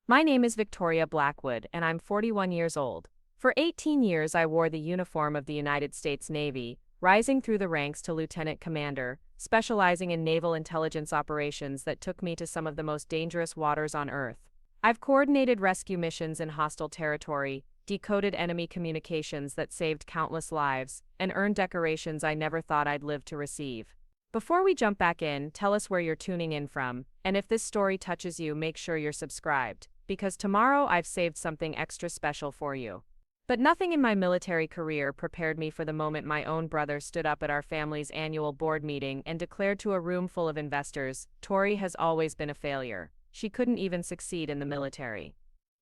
My name is Victoria Blackwood, and I'm 41 years old. For 18 years, I wore the uniform of the United States Navy, rising through the ranks to lieutenant commander, specializing in naval intelligence operations that took me to some of the most dangerous waters on Earth. I've coordinated rescue missions in hostile territory, decoded enemy communications that saved countless lives, and earned decorations I never thought I'd live to receive. Before we jump back in, tell us where you're tuning in from, and if this story touches you, make sure you're subscribed, because tomorrow I've saved something extra special for you. But nothing in my military career prepared me for the moment my own brother stood up at our family's annual board meeting and declared to a room full of investors, "Tori has always been a failure. She couldn't even succeed in the military."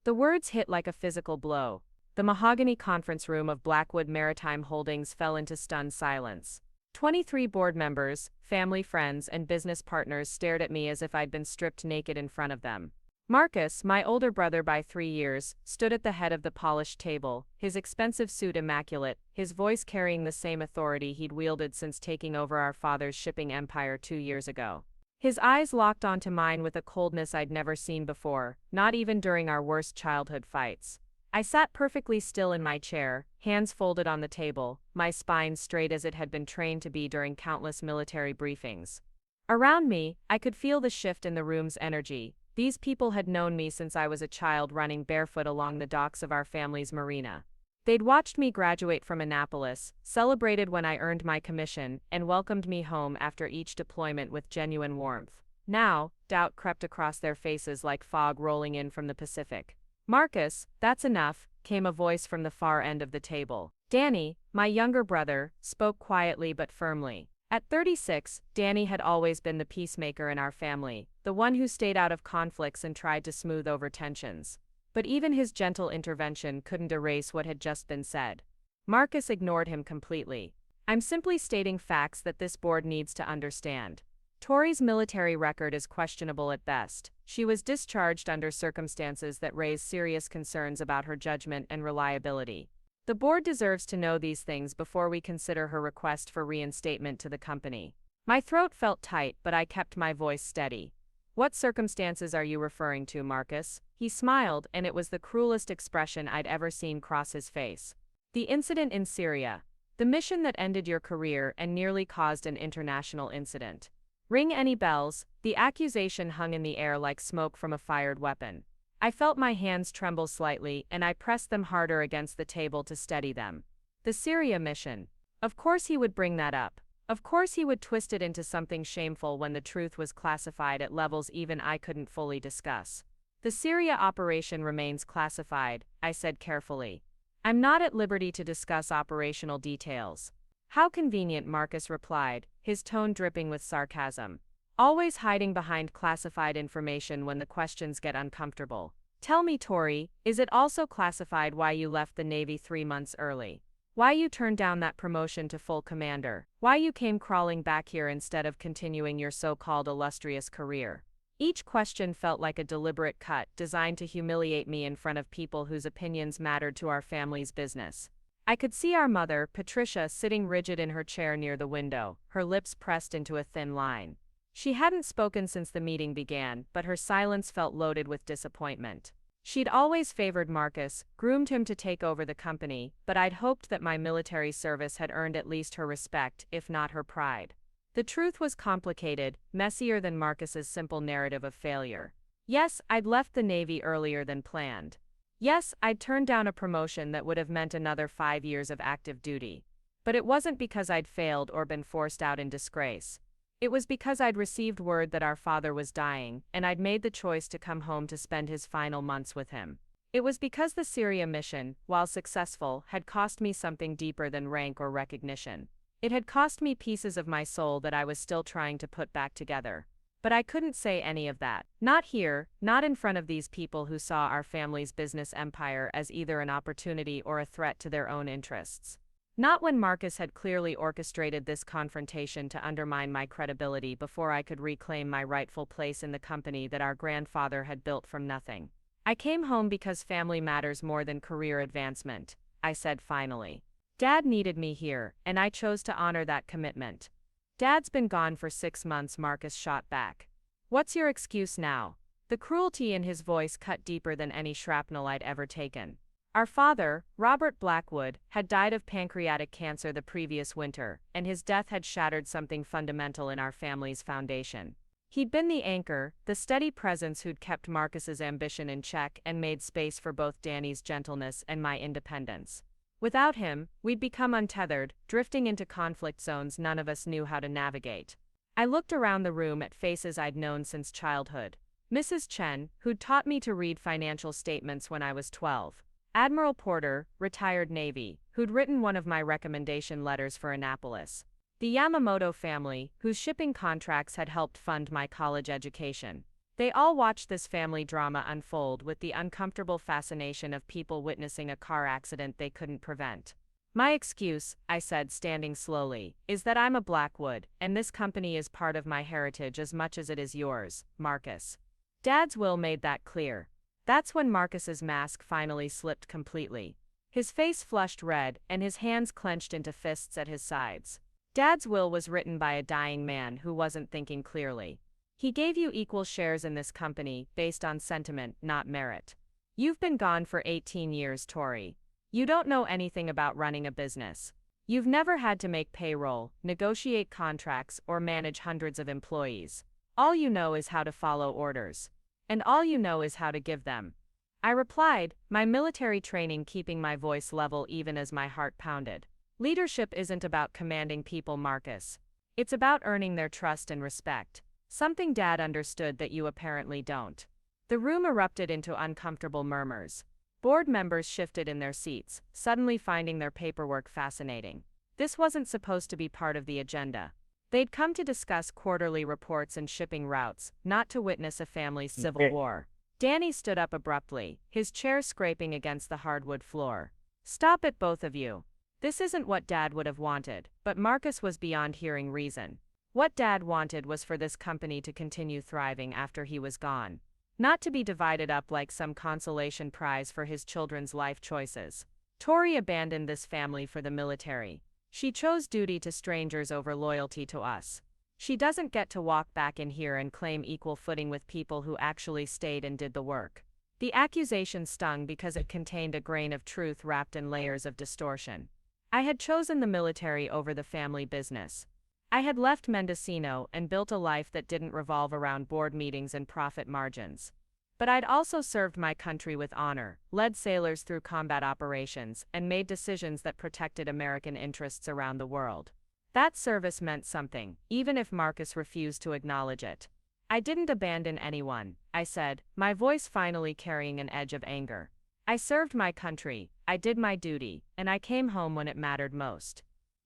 The words hit like a physical blow. The mahogany conference room of Blackwood Maritime Holdings fell into stunned silence. 23 board members, family friends, and business partners stared at me as if I'd been stripped naked in front of them. Marcus, my older brother by 3 years, stood at the head of the polished table, his expensive suit immaculate, his voice carrying the same authority he'd wielded since taking over our father's shipping empire 2 years ago. His eyes locked onto mine with a coldness I'd never seen before, not even during our worst childhood fights. I sat perfectly still in my chair, hands folded on the table, my spine straight as it had been trained to be during countless military briefings. Around me, I could feel the shift in the room's energy. These people had known me since I was a child running barefoot along the docks of our family's marina. They'd watched me graduate from Annapolis, celebrated when I earned my commission, and welcomed me home after each deployment with genuine warmth. Now, doubt crept across their faces like fog rolling in from the Pacific. "Marcus, that's enough," came a voice from the far end of the table. Danny, my younger brother, spoke quietly but firmly. At 36, Danny had always been the peacemaker in our family, the one who stayed out of conflicts and tried to smooth over tensions. But even his gentle intervention couldn't erase what had just been said. Marcus ignored him completely. "I'm simply stating facts that this board needs to understand. Tori's military record is questionable at best. She was discharged under circumstances that raise serious concerns about her judgment and reliability. The board deserves to know these things before we consider her request for reinstatement to the company." My throat felt tight, but I kept my voice steady. "What circumstances are you referring to, Marcus?" He smiled, and it was the cruelest expression I'd ever seen cross his face. "The incident in Syria. The mission that ended your career and nearly caused an international incident. Ring any bells?" The accusation hung in the air like smoke from a fired weapon. I felt my hands tremble slightly, and I pressed them harder against the table to steady them. The Syria mission. Of course he would bring that up. Of course he would twist it into something shameful when the truth was classified at levels even I couldn't fully discuss. "The Syria operation remains classified," I said carefully. "I'm not at liberty to discuss operational details." "How convenient," Marcus replied, his tone dripping with sarcasm. "Always hiding behind classified information when the questions get uncomfortable. Tell me, Tori, is it also classified why you left the Navy 3 months early? Why you turned down that promotion to full commander? Why you came crawling back here instead of continuing your so-called illustrious career?" Each question felt like a deliberate cut designed to humiliate me in front of people whose opinions mattered to our family's business. I could see our mother, Patricia, sitting rigid in her chair near the window, her lips pressed into a thin line. She hadn't spoken since the meeting began, but her silence felt loaded with disappointment. She'd always favored Marcus, groomed him to take over the company, but I'd hoped that my military service had earned at least her respect, if not her pride. The truth was complicated, messier than Marcus's simple narrative of failure. Yes, I'd left the Navy earlier than planned. Yes, I'd turned down a promotion that would have meant another 5 years of active duty. But it wasn't because I'd failed or been forced out in disgrace. It was because I'd received word that our father was dying, and I'd made the choice to come home to spend his final months with him. It was because the Syria mission, while successful, had cost me something deeper than rank or recognition. It had cost me pieces of my soul that I was still trying to put back together. But I couldn't say any of that. Not here, not in front of these people who saw our family's business empire as either an opportunity or a threat to their own interests. Not when Marcus had clearly orchestrated this confrontation to undermine my credibility before I could reclaim my rightful place in the company that our grandfather had built from nothing. "I came home because family matters more than career advancement," I said finally. "Dad needed me here, and I chose to honor that commitment." "Dad's been gone for 6 months," Marcus shot back. "What's your excuse now?" The cruelty in his voice cut deeper than any shrapnel I'd ever taken. Our father, Robert Blackwood, had died of pancreatic cancer the previous winter, and his death had shattered something fundamental in our family's foundation. He'd been the anchor, the steady presence who'd kept Marcus's ambition in check and made space for both Danny's gentleness and my independence. Without him, we'd become untethered, drifting into conflict zones none of us knew how to navigate. I looked around the room at faces I'd known since childhood. Mrs. Chen, who'd taught me to read financial statements when I was 12. Admiral Porter, retired Navy, who'd written one of my recommendation letters for Annapolis. The Yamamoto family, whose shipping contracts had helped fund my college education. They all watched this family drama unfold with the uncomfortable fascination of people witnessing a car accident they couldn't prevent. My excuse, I said, standing slowly, is that I'm a Blackwood, and this company is part of my heritage as much as it is yours, Marcus. Dad's will made that clear. That's when Marcus's mask finally slipped completely. His face flushed red, and his hands clenched into fists at his sides. Dad's will was written by a dying man who wasn't thinking clearly. He gave you equal shares in this company, based on sentiment, not merit. You've been gone for 18 years, Tori. You don't know anything about running a business. You've never had to make payroll, negotiate contracts, or manage hundreds of employees. All you know is how to follow orders. And all you know is how to give them. I replied, my military training keeping my voice level even as my heart pounded. Leadership isn't about commanding people, Marcus. It's about earning their trust and respect. Something Dad understood that you apparently don't. The room erupted into uncomfortable murmurs. Board members shifted in their seats, suddenly finding their paperwork fascinating. This wasn't supposed to be part of the agenda. They'd come to discuss quarterly reports and shipping routes, not to witness a family's civil war. Danny stood up abruptly, his chair scraping against the hardwood floor. Stop it, both of you. This isn't what Dad would have wanted, but Marcus was beyond hearing reason. What Dad wanted was for this company to continue thriving after he was gone. Not to be divided up like some consolation prize for his children's life choices. Tori abandoned this family for the military. She chose duty to strangers over loyalty to us. She doesn't get to walk back in here and claim equal footing with people who actually stayed and did the work. The accusation stung because it contained a grain of truth wrapped in layers of distortion. I had chosen the military over the family business. I had left Mendocino and built a life that didn't revolve around board meetings and profit margins. But I'd also served my country with honor, led sailors through combat operations, and made decisions that protected American interests around the world. That service meant something, even if Marcus refused to acknowledge it. I didn't abandon anyone, I said, my voice finally carrying an edge of anger. I served my country, I did my duty, and I came home when it mattered most.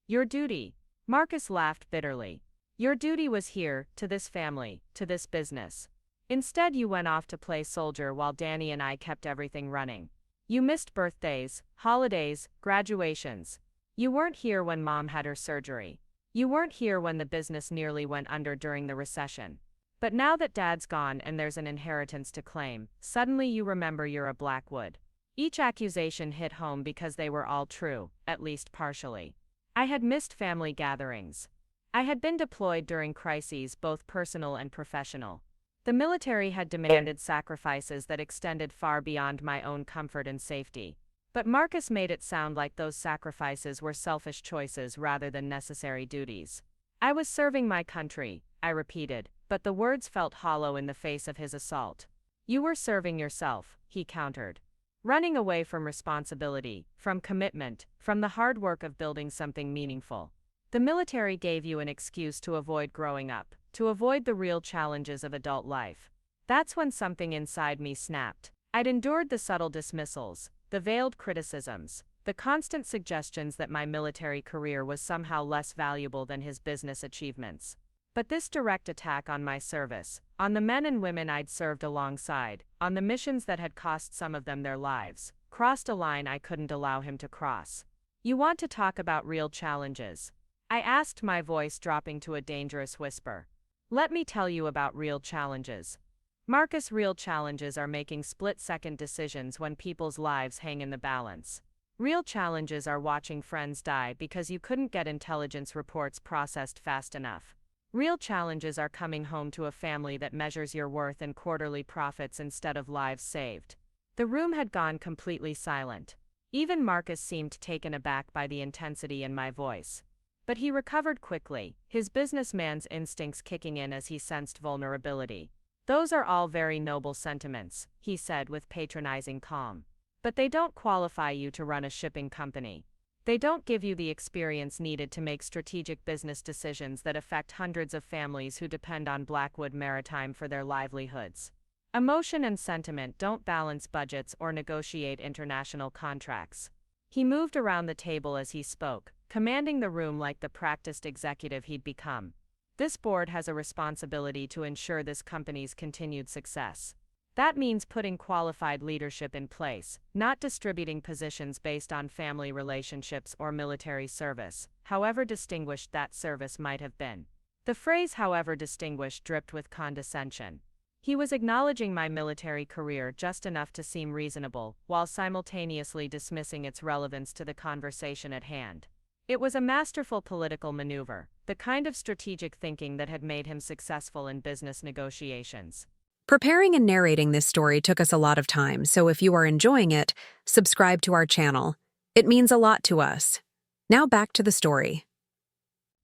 Your duty? Marcus laughed bitterly. Your duty was here, to this family, to this business. Instead, you went off to play soldier while Danny and I kept everything running. You missed birthdays, holidays, graduations. You weren't here when Mom had her surgery. You weren't here when the business nearly went under during the recession. But now that Dad's gone and there's an inheritance to claim, suddenly you remember you're a Blackwood. Each accusation hit home because they were all true, at least partially. I had missed family gatherings. I had been deployed during crises, both personal and professional. The military had demanded sacrifices that extended far beyond my own comfort and safety. But Marcus made it sound like those sacrifices were selfish choices rather than necessary duties. I was serving my country, I repeated, but the words felt hollow in the face of his assault. You were serving yourself, he countered. Running away from responsibility, from commitment, from the hard work of building something meaningful. The military gave you an excuse to avoid growing up, to avoid the real challenges of adult life. That's when something inside me snapped. I'd endured the subtle dismissals, the veiled criticisms, the constant suggestions that my military career was somehow less valuable than his business achievements. But this direct attack on my service, on the men and women I'd served alongside, on the missions that had cost some of them their lives, crossed a line I couldn't allow him to cross. You want to talk about real challenges? I asked, my voice dropping to a dangerous whisper. Let me tell you about real challenges. Marcus, real challenges are making split-second decisions when people's lives hang in the balance. Real challenges are watching friends die because you couldn't get intelligence reports processed fast enough. Real challenges are coming home to a family that measures your worth in quarterly profits instead of lives saved. The room had gone completely silent. Even Marcus seemed taken aback by the intensity in my voice. But he recovered quickly, his businessman's instincts kicking in as he sensed vulnerability. "Those are all very noble sentiments," he said with patronizing calm. "But they don't qualify you to run a shipping company. They don't give you the experience needed to make strategic business decisions that affect hundreds of families who depend on Blackwood Maritime for their livelihoods. Emotion and sentiment don't balance budgets or negotiate international contracts." He moved around the table as he spoke, commanding the room like the practiced executive he'd become. "This board has a responsibility to ensure this company's continued success. That means putting qualified leadership in place, not distributing positions based on family relationships or military service, however distinguished that service might have been." The phrase "however distinguished" dripped with condescension. He was acknowledging my military career just enough to seem reasonable, while simultaneously dismissing its relevance to the conversation at hand. It was a masterful political maneuver, the kind of strategic thinking that had made him successful in business negotiations. Preparing and narrating this story took us a lot of time, so if you are enjoying it, subscribe to our channel. It means a lot to us. Now back to the story.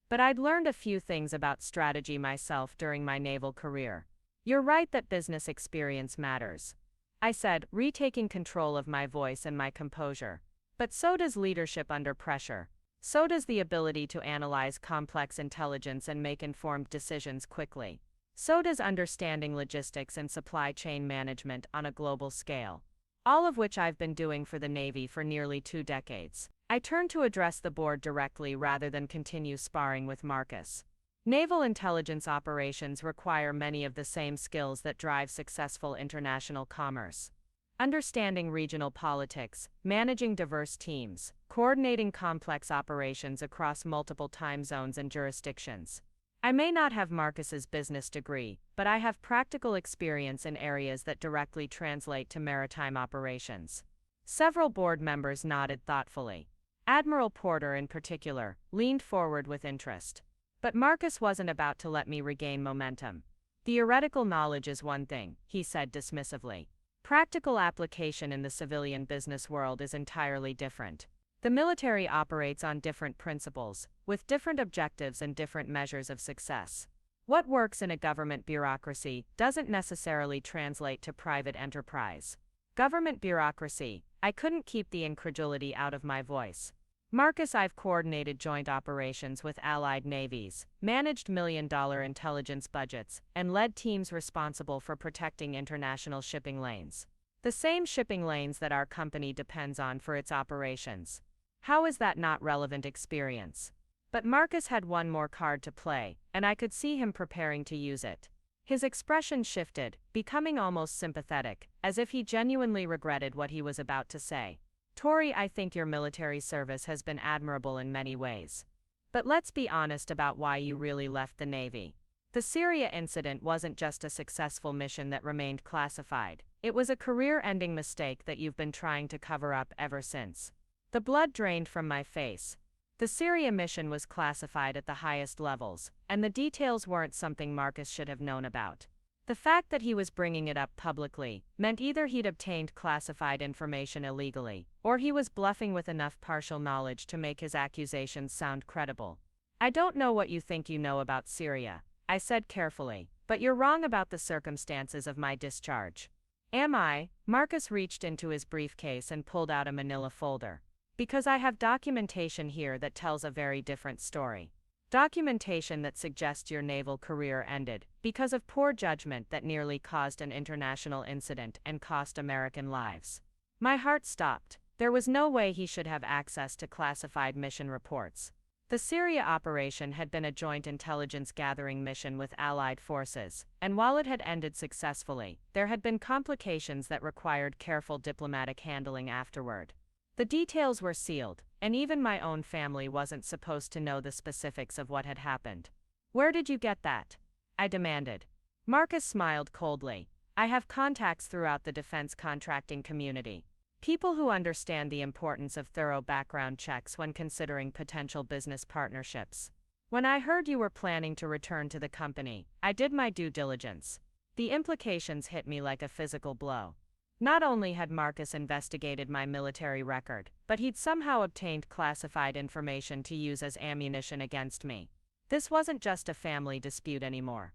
But I'd learned a few things about strategy myself during my naval career. "You're right that business experience matters," I said, retaking control of my voice and my composure. "But so does leadership under pressure. So does the ability to analyze complex intelligence and make informed decisions quickly. So does understanding logistics and supply chain management on a global scale. All of which I've been doing for the Navy for nearly 2 decades. I turned to address the board directly rather than continue sparring with Marcus. Naval intelligence operations require many of the same skills that drive successful international commerce. Understanding regional politics, managing diverse teams, coordinating complex operations across multiple time zones and jurisdictions. I may not have Marcus's business degree, but I have practical experience in areas that directly translate to maritime operations. Several board members nodded thoughtfully. Admiral Porter, in particular, leaned forward with interest. But Marcus wasn't about to let me regain momentum. "Theoretical knowledge is one thing," he said dismissively. "Practical application in the civilian business world is entirely different. The military operates on different principles, with different objectives and different measures of success. What works in a government bureaucracy doesn't necessarily translate to private enterprise." Government bureaucracy. I couldn't keep the incredulity out of my voice. "Marcus, I've coordinated joint operations with allied navies, managed million-dollar intelligence budgets, and led teams responsible for protecting international shipping lanes. The same shipping lanes that our company depends on for its operations. How is that not relevant experience?" But Marcus had one more card to play, and I could see him preparing to use it. His expression shifted, becoming almost sympathetic, as if he genuinely regretted what he was about to say. "Tori, I think your military service has been admirable in many ways. But let's be honest about why you really left the Navy. The Syria incident wasn't just a successful mission that remained classified. It was a career-ending mistake that you've been trying to cover up ever since." The blood drained from my face. The Syria mission was classified at the highest levels, and the details weren't something Marcus should have known about. The fact that he was bringing it up publicly meant either he'd obtained classified information illegally, or he was bluffing with enough partial knowledge to make his accusations sound credible. "I don't know what you think you know about Syria," I said carefully, "but you're wrong about the circumstances of my discharge." "Am I?" Marcus reached into his briefcase and pulled out a manila folder. "Because I have documentation here that tells a very different story. Documentation that suggests your naval career ended because of poor judgment that nearly caused an international incident and cost American lives." My heart stopped. There was no way he should have access to classified mission reports. The Syria operation had been a joint intelligence gathering mission with Allied forces, and while it had ended successfully, there had been complications that required careful diplomatic handling afterward. The details were sealed, and even my own family wasn't supposed to know the specifics of what had happened. "Where did you get that?" I demanded. Marcus smiled coldly. "I have contacts throughout the defense contracting community. People who understand the importance of thorough background checks when considering potential business partnerships. When I heard you were planning to return to the company, I did my due diligence. The implications hit me like a physical blow. Not only had Marcus investigated my military record, but he'd somehow obtained classified information to use as ammunition against me. This wasn't just a family dispute anymore.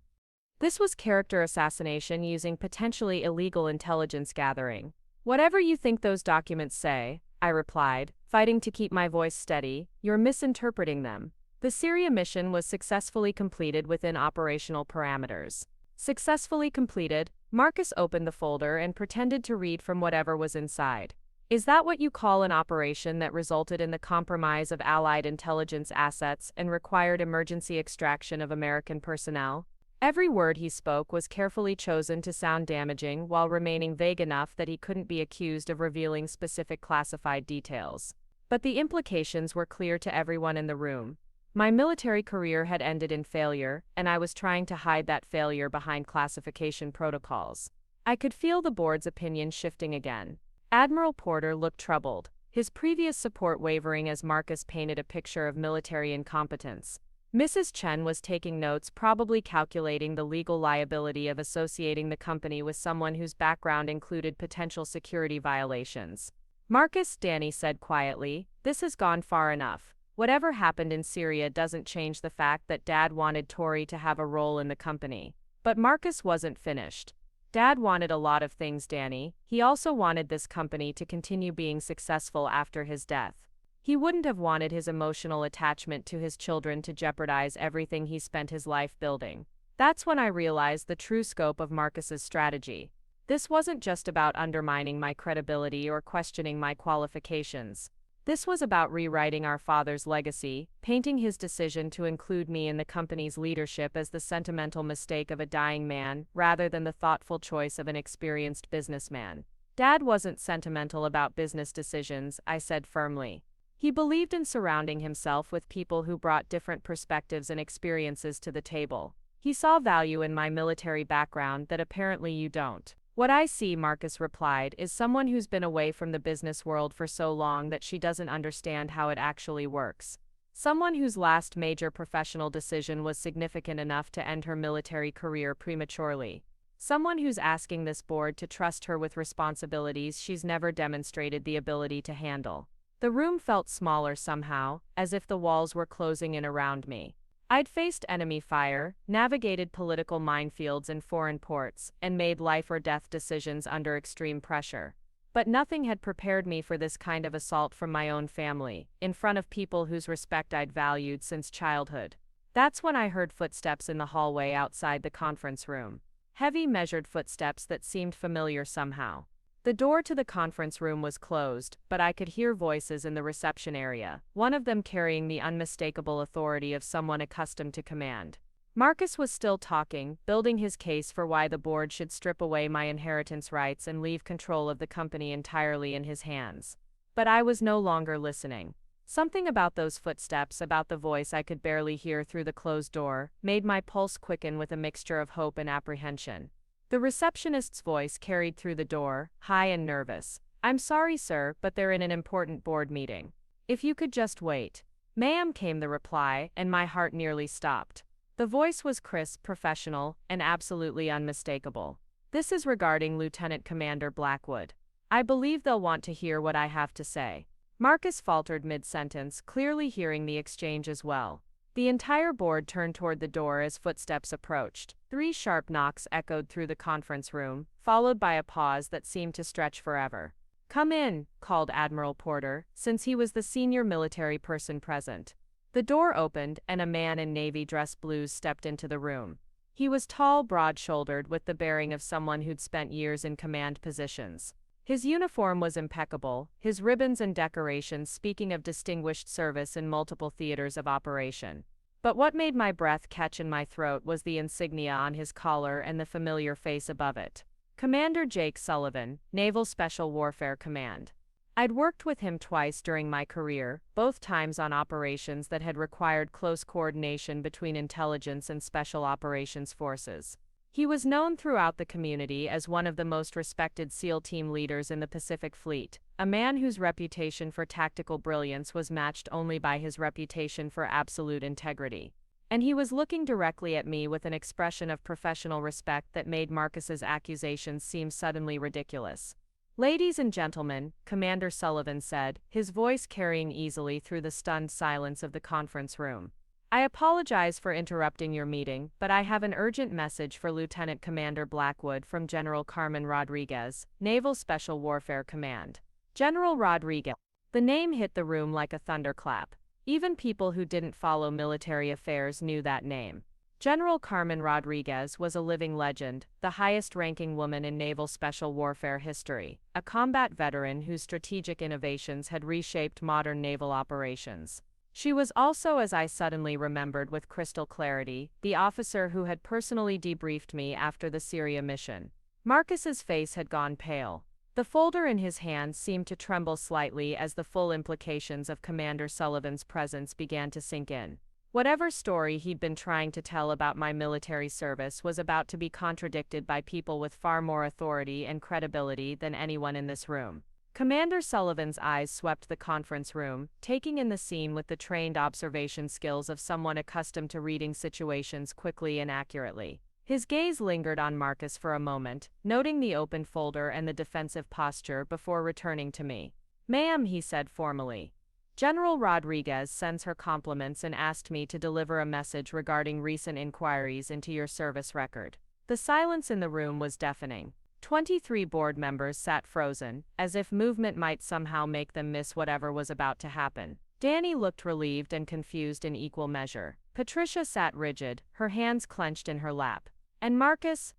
This was character assassination using potentially illegal intelligence gathering. Whatever you think those documents say, I replied, fighting to keep my voice steady, you're misinterpreting them. The Syria mission was successfully completed within operational parameters. Successfully completed, Marcus opened the folder and pretended to read from whatever was inside. Is that what you call an operation that resulted in the compromise of Allied intelligence assets and required emergency extraction of American personnel? Every word he spoke was carefully chosen to sound damaging while remaining vague enough that he couldn't be accused of revealing specific classified details. But the implications were clear to everyone in the room. My military career had ended in failure, and I was trying to hide that failure behind classification protocols. I could feel the board's opinion shifting again. Admiral Porter looked troubled, his previous support wavering as Marcus painted a picture of military incompetence. Mrs. Chen was taking notes, probably calculating the legal liability of associating the company with someone whose background included potential security violations. Marcus, Danny said quietly, this has gone far enough. Whatever happened in Syria doesn't change the fact that Dad wanted Tori to have a role in the company. But Marcus wasn't finished. Dad wanted a lot of things, Danny. He also wanted this company to continue being successful after his death. He wouldn't have wanted his emotional attachment to his children to jeopardize everything he spent his life building. That's when I realized the true scope of Marcus's strategy. This wasn't just about undermining my credibility or questioning my qualifications. This was about rewriting our father's legacy, painting his decision to include me in the company's leadership as the sentimental mistake of a dying man, rather than the thoughtful choice of an experienced businessman. Dad wasn't sentimental about business decisions, I said firmly. He believed in surrounding himself with people who brought different perspectives and experiences to the table. He saw value in my military background that apparently you don't. What I see, Marcus replied, is someone who's been away from the business world for so long that she doesn't understand how it actually works. Someone whose last major professional decision was significant enough to end her military career prematurely. Someone who's asking this board to trust her with responsibilities she's never demonstrated the ability to handle. The room felt smaller somehow, as if the walls were closing in around me. I'd faced enemy fire, navigated political minefields in foreign ports, and made life-or-death decisions under extreme pressure. But nothing had prepared me for this kind of assault from my own family, in front of people whose respect I'd valued since childhood. That's when I heard footsteps in the hallway outside the conference room. Heavy, measured footsteps that seemed familiar somehow. The door to the conference room was closed, but I could hear voices in the reception area, one of them carrying the unmistakable authority of someone accustomed to command. Marcus was still talking, building his case for why the board should strip away my inheritance rights and leave control of the company entirely in his hands. But I was no longer listening. Something about those footsteps, about the voice I could barely hear through the closed door, made my pulse quicken with a mixture of hope and apprehension. The receptionist's voice carried through the door, high and nervous. I'm sorry, sir, but they're in an important board meeting. If you could just wait. Ma'am, came the reply, and my heart nearly stopped. The voice was crisp, professional, and absolutely unmistakable. This is regarding Lieutenant Commander Blackwood. I believe they'll want to hear what I have to say. Marcus faltered mid-sentence, clearly hearing the exchange as well. The entire board turned toward the door as footsteps approached. 3 sharp knocks echoed through the conference room, followed by a pause that seemed to stretch forever. Come in, called Admiral Porter, since he was the senior military person present. The door opened, and a man in navy dress blues stepped into the room. He was tall, broad-shouldered, with the bearing of someone who'd spent years in command positions. His uniform was impeccable, his ribbons and decorations speaking of distinguished service in multiple theaters of operation. But what made my breath catch in my throat was the insignia on his collar and the familiar face above it. Commander Jake Sullivan, Naval Special Warfare Command. I'd worked with him twice during my career, both times on operations that had required close coordination between intelligence and special operations forces. He was known throughout the community as one of the most respected SEAL team leaders in the Pacific Fleet, a man whose reputation for tactical brilliance was matched only by his reputation for absolute integrity. and he was looking directly at me with an expression of professional respect that made Marcus's accusations seem suddenly ridiculous. "Ladies and gentlemen," Commander Sullivan said, his voice carrying easily through the stunned silence of the conference room. "I apologize for interrupting your meeting, but I have an urgent message for Lieutenant Commander Blackwood from General Carmen Rodriguez, Naval Special Warfare Command." General Rodriguez. The name hit the room like a thunderclap. Even people who didn't follow military affairs knew that name. General Carmen Rodriguez was a living legend, the highest-ranking woman in naval special warfare history, a combat veteran whose strategic innovations had reshaped modern naval operations. She was also, as I suddenly remembered with crystal clarity, the officer who had personally debriefed me after the Syria mission. Marcus's face had gone pale. The folder in his hand seemed to tremble slightly as the full implications of Commander Sullivan's presence began to sink in. Whatever story he'd been trying to tell about my military service was about to be contradicted by people with far more authority and credibility than anyone in this room. Commander Sullivan's eyes swept the conference room, taking in the scene with the trained observation skills of someone accustomed to reading situations quickly and accurately. His gaze lingered on Marcus for a moment, noting the open folder and the defensive posture before returning to me. "Ma'am," he said formally. "General Rodriguez sends her compliments and asked me to deliver a message regarding recent inquiries into your service record." The silence in the room was deafening. 23 board members sat frozen, as if movement might somehow make them miss whatever was about to happen. Danny looked relieved and confused in equal measure. Patricia sat rigid, her hands clenched in her lap. And Marcus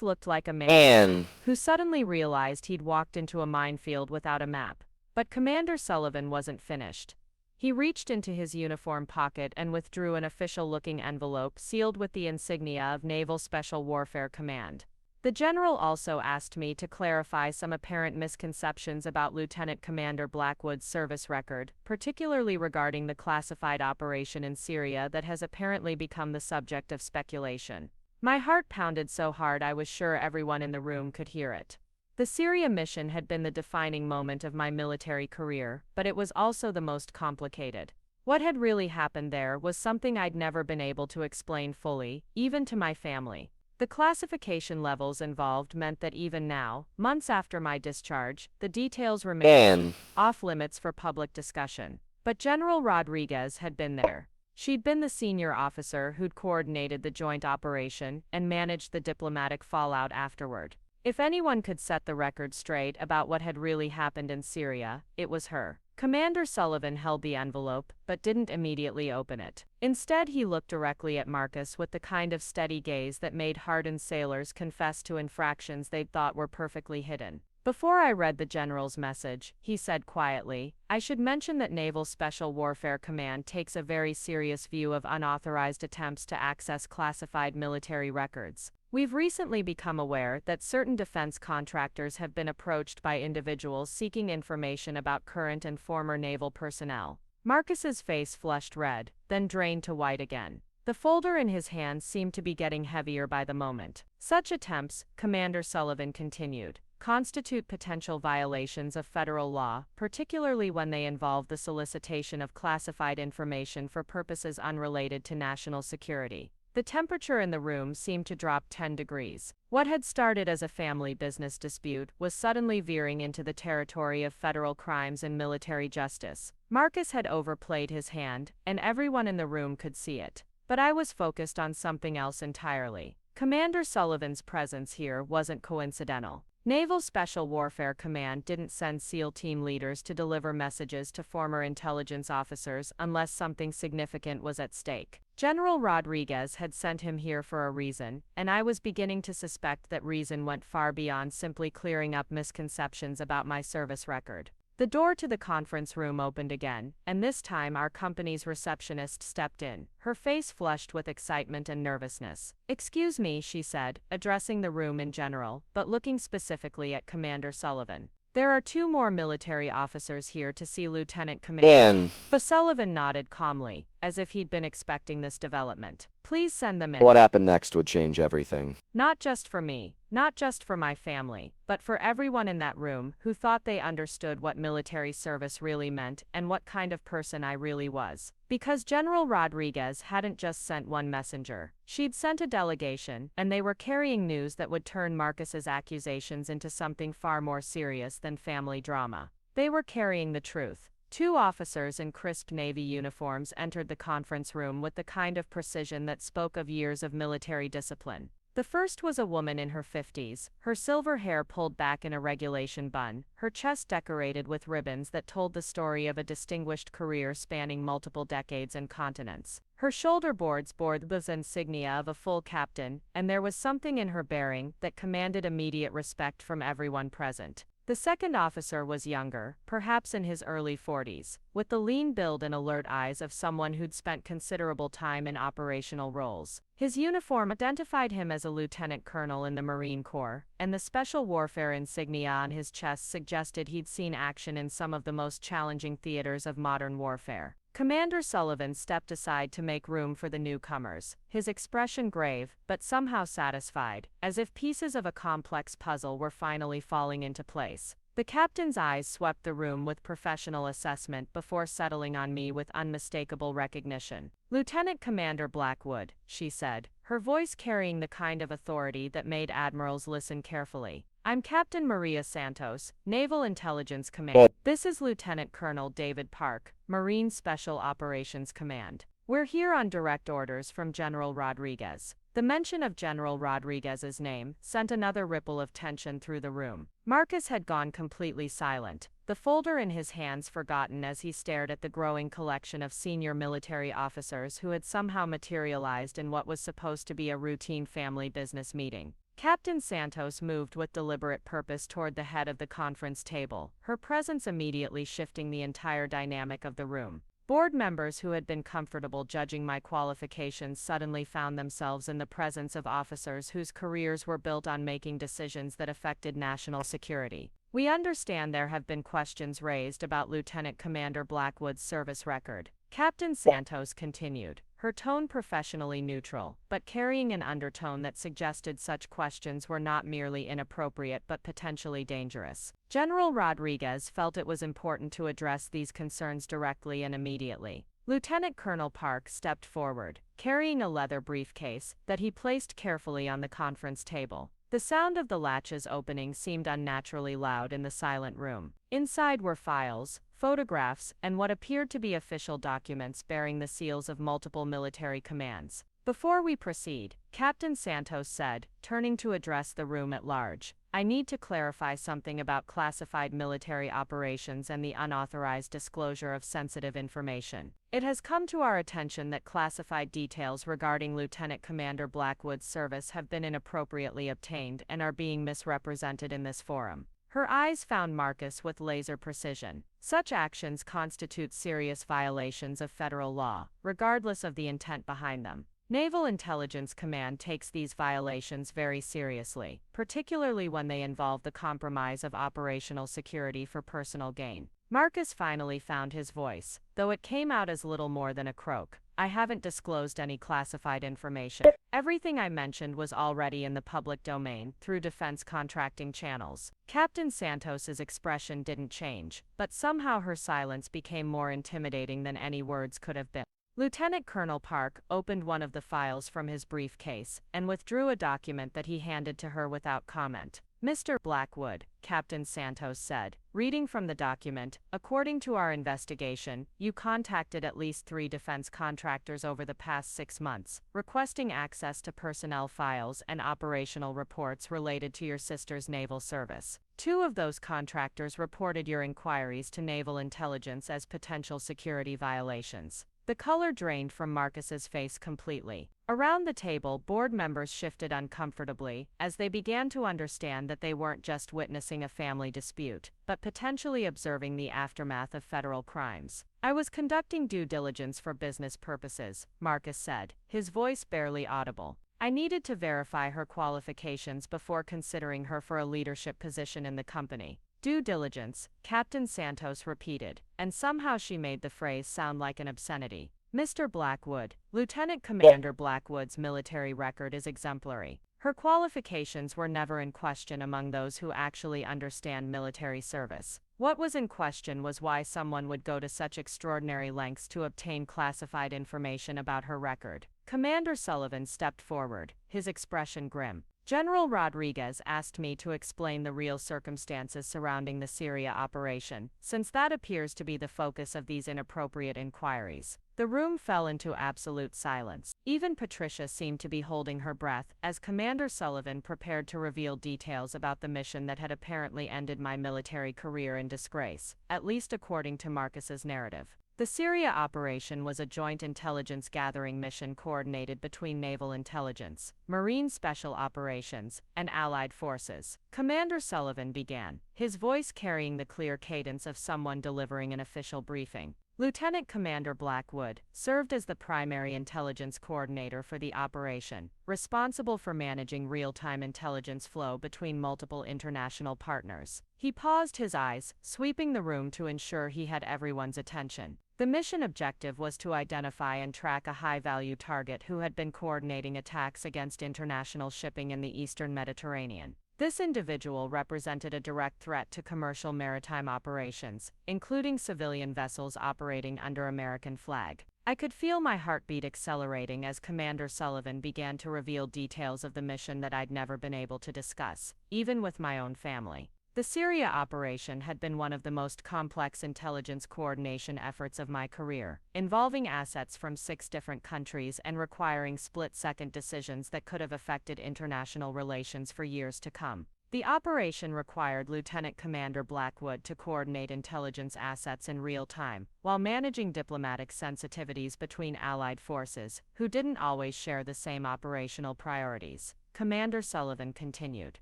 looked like a man who suddenly realized he'd walked into a minefield without a map. But Commander Sullivan wasn't finished. He reached into his uniform pocket and withdrew an official-looking envelope sealed with the insignia of Naval Special Warfare Command. The general also asked me to clarify some apparent misconceptions about Lieutenant Commander Blackwood's service record, particularly regarding the classified operation in Syria that has apparently become the subject of speculation. My heart pounded so hard I was sure everyone in the room could hear it. The Syria mission had been the defining moment of my military career, but it was also the most complicated. What had really happened there was something I'd never been able to explain fully, even to my family. The classification levels involved meant that even now, months after my discharge, the details remained off-limits for public discussion. But General Rodriguez had been there. She'd been the senior officer who'd coordinated the joint operation and managed the diplomatic fallout afterward. If anyone could set the record straight about what had really happened in Syria, it was her. Commander Sullivan held the envelope, but didn't immediately open it. Instead, he looked directly at Marcus with the kind of steady gaze that made hardened sailors confess to infractions they'd thought were perfectly hidden. "Before I read the general's message," he said quietly, "I should mention that Naval Special Warfare Command takes a very serious view of unauthorized attempts to access classified military records. We've recently become aware that certain defense contractors have been approached by individuals seeking information about current and former naval personnel." Marcus's face flushed red, then drained to white again. The folder in his hand seemed to be getting heavier by the moment. "Such attempts," Commander Sullivan continued, "constitute potential violations of federal law, particularly when they involve the solicitation of classified information for purposes unrelated to national security." The temperature in the room seemed to drop 10 degrees. What had started as a family business dispute was suddenly veering into the territory of federal crimes and military justice. Marcus had overplayed his hand, and everyone in the room could see it. But I was focused on something else entirely. Commander Sullivan's presence here wasn't coincidental. Naval Special Warfare Command didn't send SEAL team leaders to deliver messages to former intelligence officers unless something significant was at stake. General Rodriguez had sent him here for a reason, and I was beginning to suspect that reason went far beyond simply clearing up misconceptions about my service record. The door to the conference room opened again, and this time our company's receptionist stepped in, her face flushed with excitement and nervousness. "Excuse me," she said, addressing the room in general, but looking specifically at Commander Sullivan. "There are 2 more military officers here to see Lieutenant Commander." But Sullivan nodded calmly, as if he'd been expecting this development. Please send them in. What happened next would change everything. Not just for me, not just for my family, but for everyone in that room who thought they understood what military service really meant and what kind of person I really was. Because General Rodriguez hadn't just sent one messenger. She'd sent a delegation, and they were carrying news that would turn Marcus's accusations into something far more serious than family drama. They were carrying the truth. Two officers in crisp Navy uniforms entered the conference room with the kind of precision that spoke of years of military discipline. The first was a woman in her 50s, her silver hair pulled back in a regulation bun, her chest decorated with ribbons that told the story of a distinguished career spanning multiple decades and continents. Her shoulder boards bore the insignia of a full captain, and there was something in her bearing that commanded immediate respect from everyone present. The second officer was younger, perhaps in his early 40s, with the lean build and alert eyes of someone who'd spent considerable time in operational roles. His uniform identified him as a lieutenant colonel in the Marine Corps, and the special warfare insignia on his chest suggested he'd seen action in some of the most challenging theaters of modern warfare. Commander Sullivan stepped aside to make room for the newcomers, his expression grave, but somehow satisfied, as if pieces of a complex puzzle were finally falling into place. The captain's eyes swept the room with professional assessment before settling on me with unmistakable recognition. "Lieutenant Commander Blackwood," she said, her voice carrying the kind of authority that made admirals listen carefully. "I'm Captain Maria Santos, Naval Intelligence Command. This is Lieutenant Colonel David Park, Marine Special Operations Command. We're here on direct orders from General Rodriguez." The mention of General Rodriguez's name sent another ripple of tension through the room. Marcus had gone completely silent, the folder in his hands forgotten as he stared at the growing collection of senior military officers who had somehow materialized in what was supposed to be a routine family business meeting. Captain Santos moved with deliberate purpose toward the head of the conference table, her presence immediately shifting the entire dynamic of the room. Board members who had been comfortable judging my qualifications suddenly found themselves in the presence of officers whose careers were built on making decisions that affected national security. "We understand there have been questions raised about Lieutenant Commander Blackwood's service record," Captain Santos continued, her tone professionally neutral, but carrying an undertone that suggested such questions were not merely inappropriate but potentially dangerous. General Rodriguez felt it was important to address these concerns directly and immediately. Lieutenant Colonel Park stepped forward, carrying a leather briefcase that he placed carefully on the conference table. The sound of the latches opening seemed unnaturally loud in the silent room. Inside were files, photographs, and what appeared to be official documents bearing the seals of multiple military commands. "Before we proceed," Captain Santos said, turning to address the room at large, "I need to clarify something about classified military operations and the unauthorized disclosure of sensitive information. It has come to our attention that classified details regarding Lieutenant Commander Blackwood's service have been inappropriately obtained and are being misrepresented in this forum." Her eyes found Marcus with laser precision. "Such actions constitute serious violations of federal law, regardless of the intent behind them. Naval Intelligence Command takes these violations very seriously, particularly when they involve the compromise of operational security for personal gain." Marcus finally found his voice, though it came out as little more than a croak. "I haven't disclosed any classified information. Everything I mentioned was already in the public domain through defense contracting channels." Captain Santos's expression didn't change, but somehow her silence became more intimidating than any words could have been. Lieutenant Colonel Park opened one of the files from his briefcase and withdrew a document that he handed to her without comment. "Mr. Blackwood," Captain Santos said, reading from the document, "according to our investigation, you contacted at least 3 defense contractors over the past 6 months, requesting access to personnel files and operational reports related to your sister's naval service. 2 of those contractors reported your inquiries to Naval Intelligence as potential security violations." The color drained from Marcus's face completely. Around the table, board members shifted uncomfortably as they began to understand that they weren't just witnessing a family dispute, but potentially observing the aftermath of federal crimes. "I was conducting due diligence for business purposes," Marcus said, his voice barely audible. "I needed to verify her qualifications before considering her for a leadership position in the company." "Due diligence," Captain Santos repeated, and somehow she made the phrase sound like an obscenity. Mr. Blackwood, Lieutenant Commander Blackwood's military record is exemplary. Her qualifications were never in question among those who actually understand military service. What was in question was why someone would go to such extraordinary lengths to obtain classified information about her record. Commander Sullivan stepped forward, his expression grim. General Rodriguez asked me to explain the real circumstances surrounding the Syria operation, since that appears to be the focus of these inappropriate inquiries. The room fell into absolute silence. Even Patricia seemed to be holding her breath as Commander Sullivan prepared to reveal details about the mission that had apparently ended my military career in disgrace, at least according to Marcus's narrative. The Syria operation was a joint intelligence gathering mission coordinated between Naval Intelligence, Marine Special Operations, and Allied forces. Commander Sullivan began, his voice carrying the clear cadence of someone delivering an official briefing. Lieutenant Commander Blackwood served as the primary intelligence coordinator for the operation, responsible for managing real-time intelligence flow between multiple international partners. He paused, his eyes sweeping the room to ensure he had everyone's attention. The mission objective was to identify and track a high-value target who had been coordinating attacks against international shipping in the eastern Mediterranean. This individual represented a direct threat to commercial maritime operations, including civilian vessels operating under American flag. I could feel my heartbeat accelerating as Commander Sullivan began to reveal details of the mission that I'd never been able to discuss, even with my own family. The Syria operation had been one of the most complex intelligence coordination efforts of my career, involving assets from 6 different countries and requiring split-second decisions that could have affected international relations for years to come. The operation required Lieutenant Commander Blackwood to coordinate intelligence assets in real time, while managing diplomatic sensitivities between allied forces, who didn't always share the same operational priorities. Commander Sullivan continued.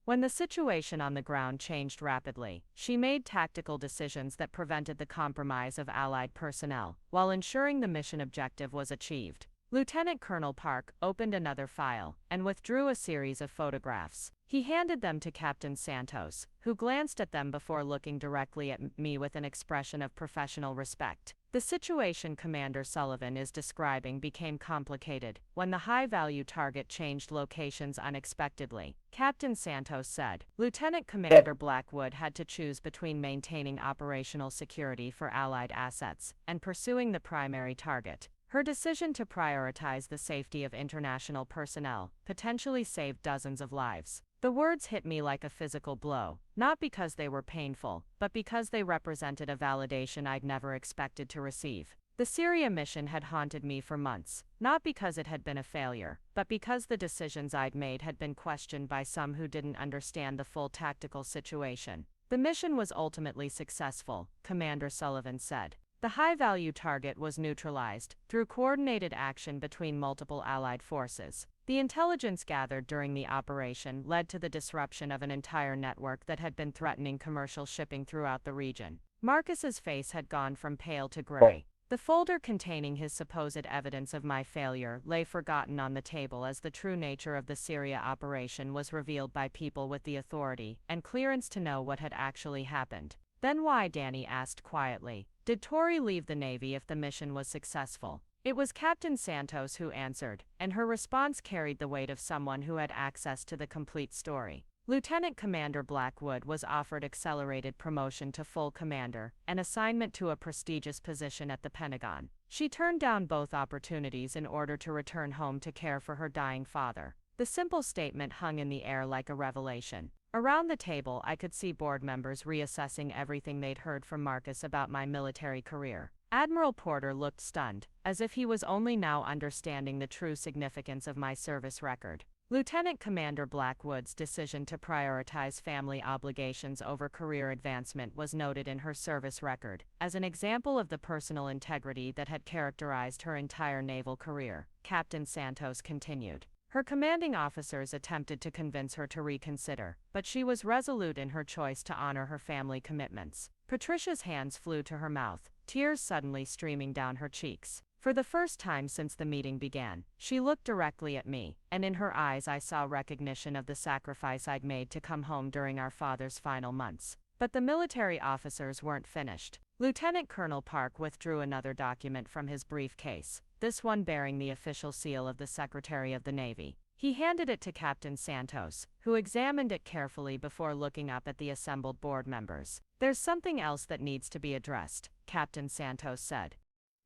When the situation on the ground changed rapidly, she made tactical decisions that prevented the compromise of Allied personnel, while ensuring the mission objective was achieved. Lieutenant Colonel Park opened another file and withdrew a series of photographs. He handed them to Captain Santos, who glanced at them before looking directly at me with an expression of professional respect. The situation Commander Sullivan is describing became complicated when the high-value target changed locations unexpectedly. Captain Santos said, Lieutenant Commander Blackwood had to choose between maintaining operational security for Allied assets and pursuing the primary target. Her decision to prioritize the safety of international personnel potentially saved dozens of lives. The words hit me like a physical blow, not because they were painful, but because they represented a validation I'd never expected to receive. The Syria mission had haunted me for months, not because it had been a failure, but because the decisions I'd made had been questioned by some who didn't understand the full tactical situation. The mission was ultimately successful, Commander Sullivan said. The high-value target was neutralized through coordinated action between multiple Allied forces. The intelligence gathered during the operation led to the disruption of an entire network that had been threatening commercial shipping throughout the region. Marcus's face had gone from pale to gray. The folder containing his supposed evidence of my failure lay forgotten on the table as the true nature of the Syria operation was revealed by people with the authority and clearance to know what had actually happened. Then why, Danny asked quietly, did Tori leave the Navy if the mission was successful? It was Captain Santos who answered, and her response carried the weight of someone who had access to the complete story. Lieutenant Commander Blackwood was offered accelerated promotion to full commander and assignment to a prestigious position at the Pentagon. She turned down both opportunities in order to return home to care for her dying father. The simple statement hung in the air like a revelation. Around the table, I could see board members reassessing everything they'd heard from Marcus about my military career. Admiral Porter looked stunned, as if he was only now understanding the true significance of my service record. Lieutenant Commander Blackwood's decision to prioritize family obligations over career advancement was noted in her service record, as an example of the personal integrity that had characterized her entire naval career. Captain Santos continued. Her commanding officers attempted to convince her to reconsider, but she was resolute in her choice to honor her family commitments. Patricia's hands flew to her mouth, tears suddenly streaming down her cheeks. For the first time since the meeting began, she looked directly at me, and in her eyes I saw recognition of the sacrifice I'd made to come home during our father's final months. But the military officers weren't finished. Lieutenant Colonel Park withdrew another document from his briefcase, this one bearing the official seal of the Secretary of the Navy. He handed it to Captain Santos, who examined it carefully before looking up at the assembled board members. "There's something else that needs to be addressed," Captain Santos said.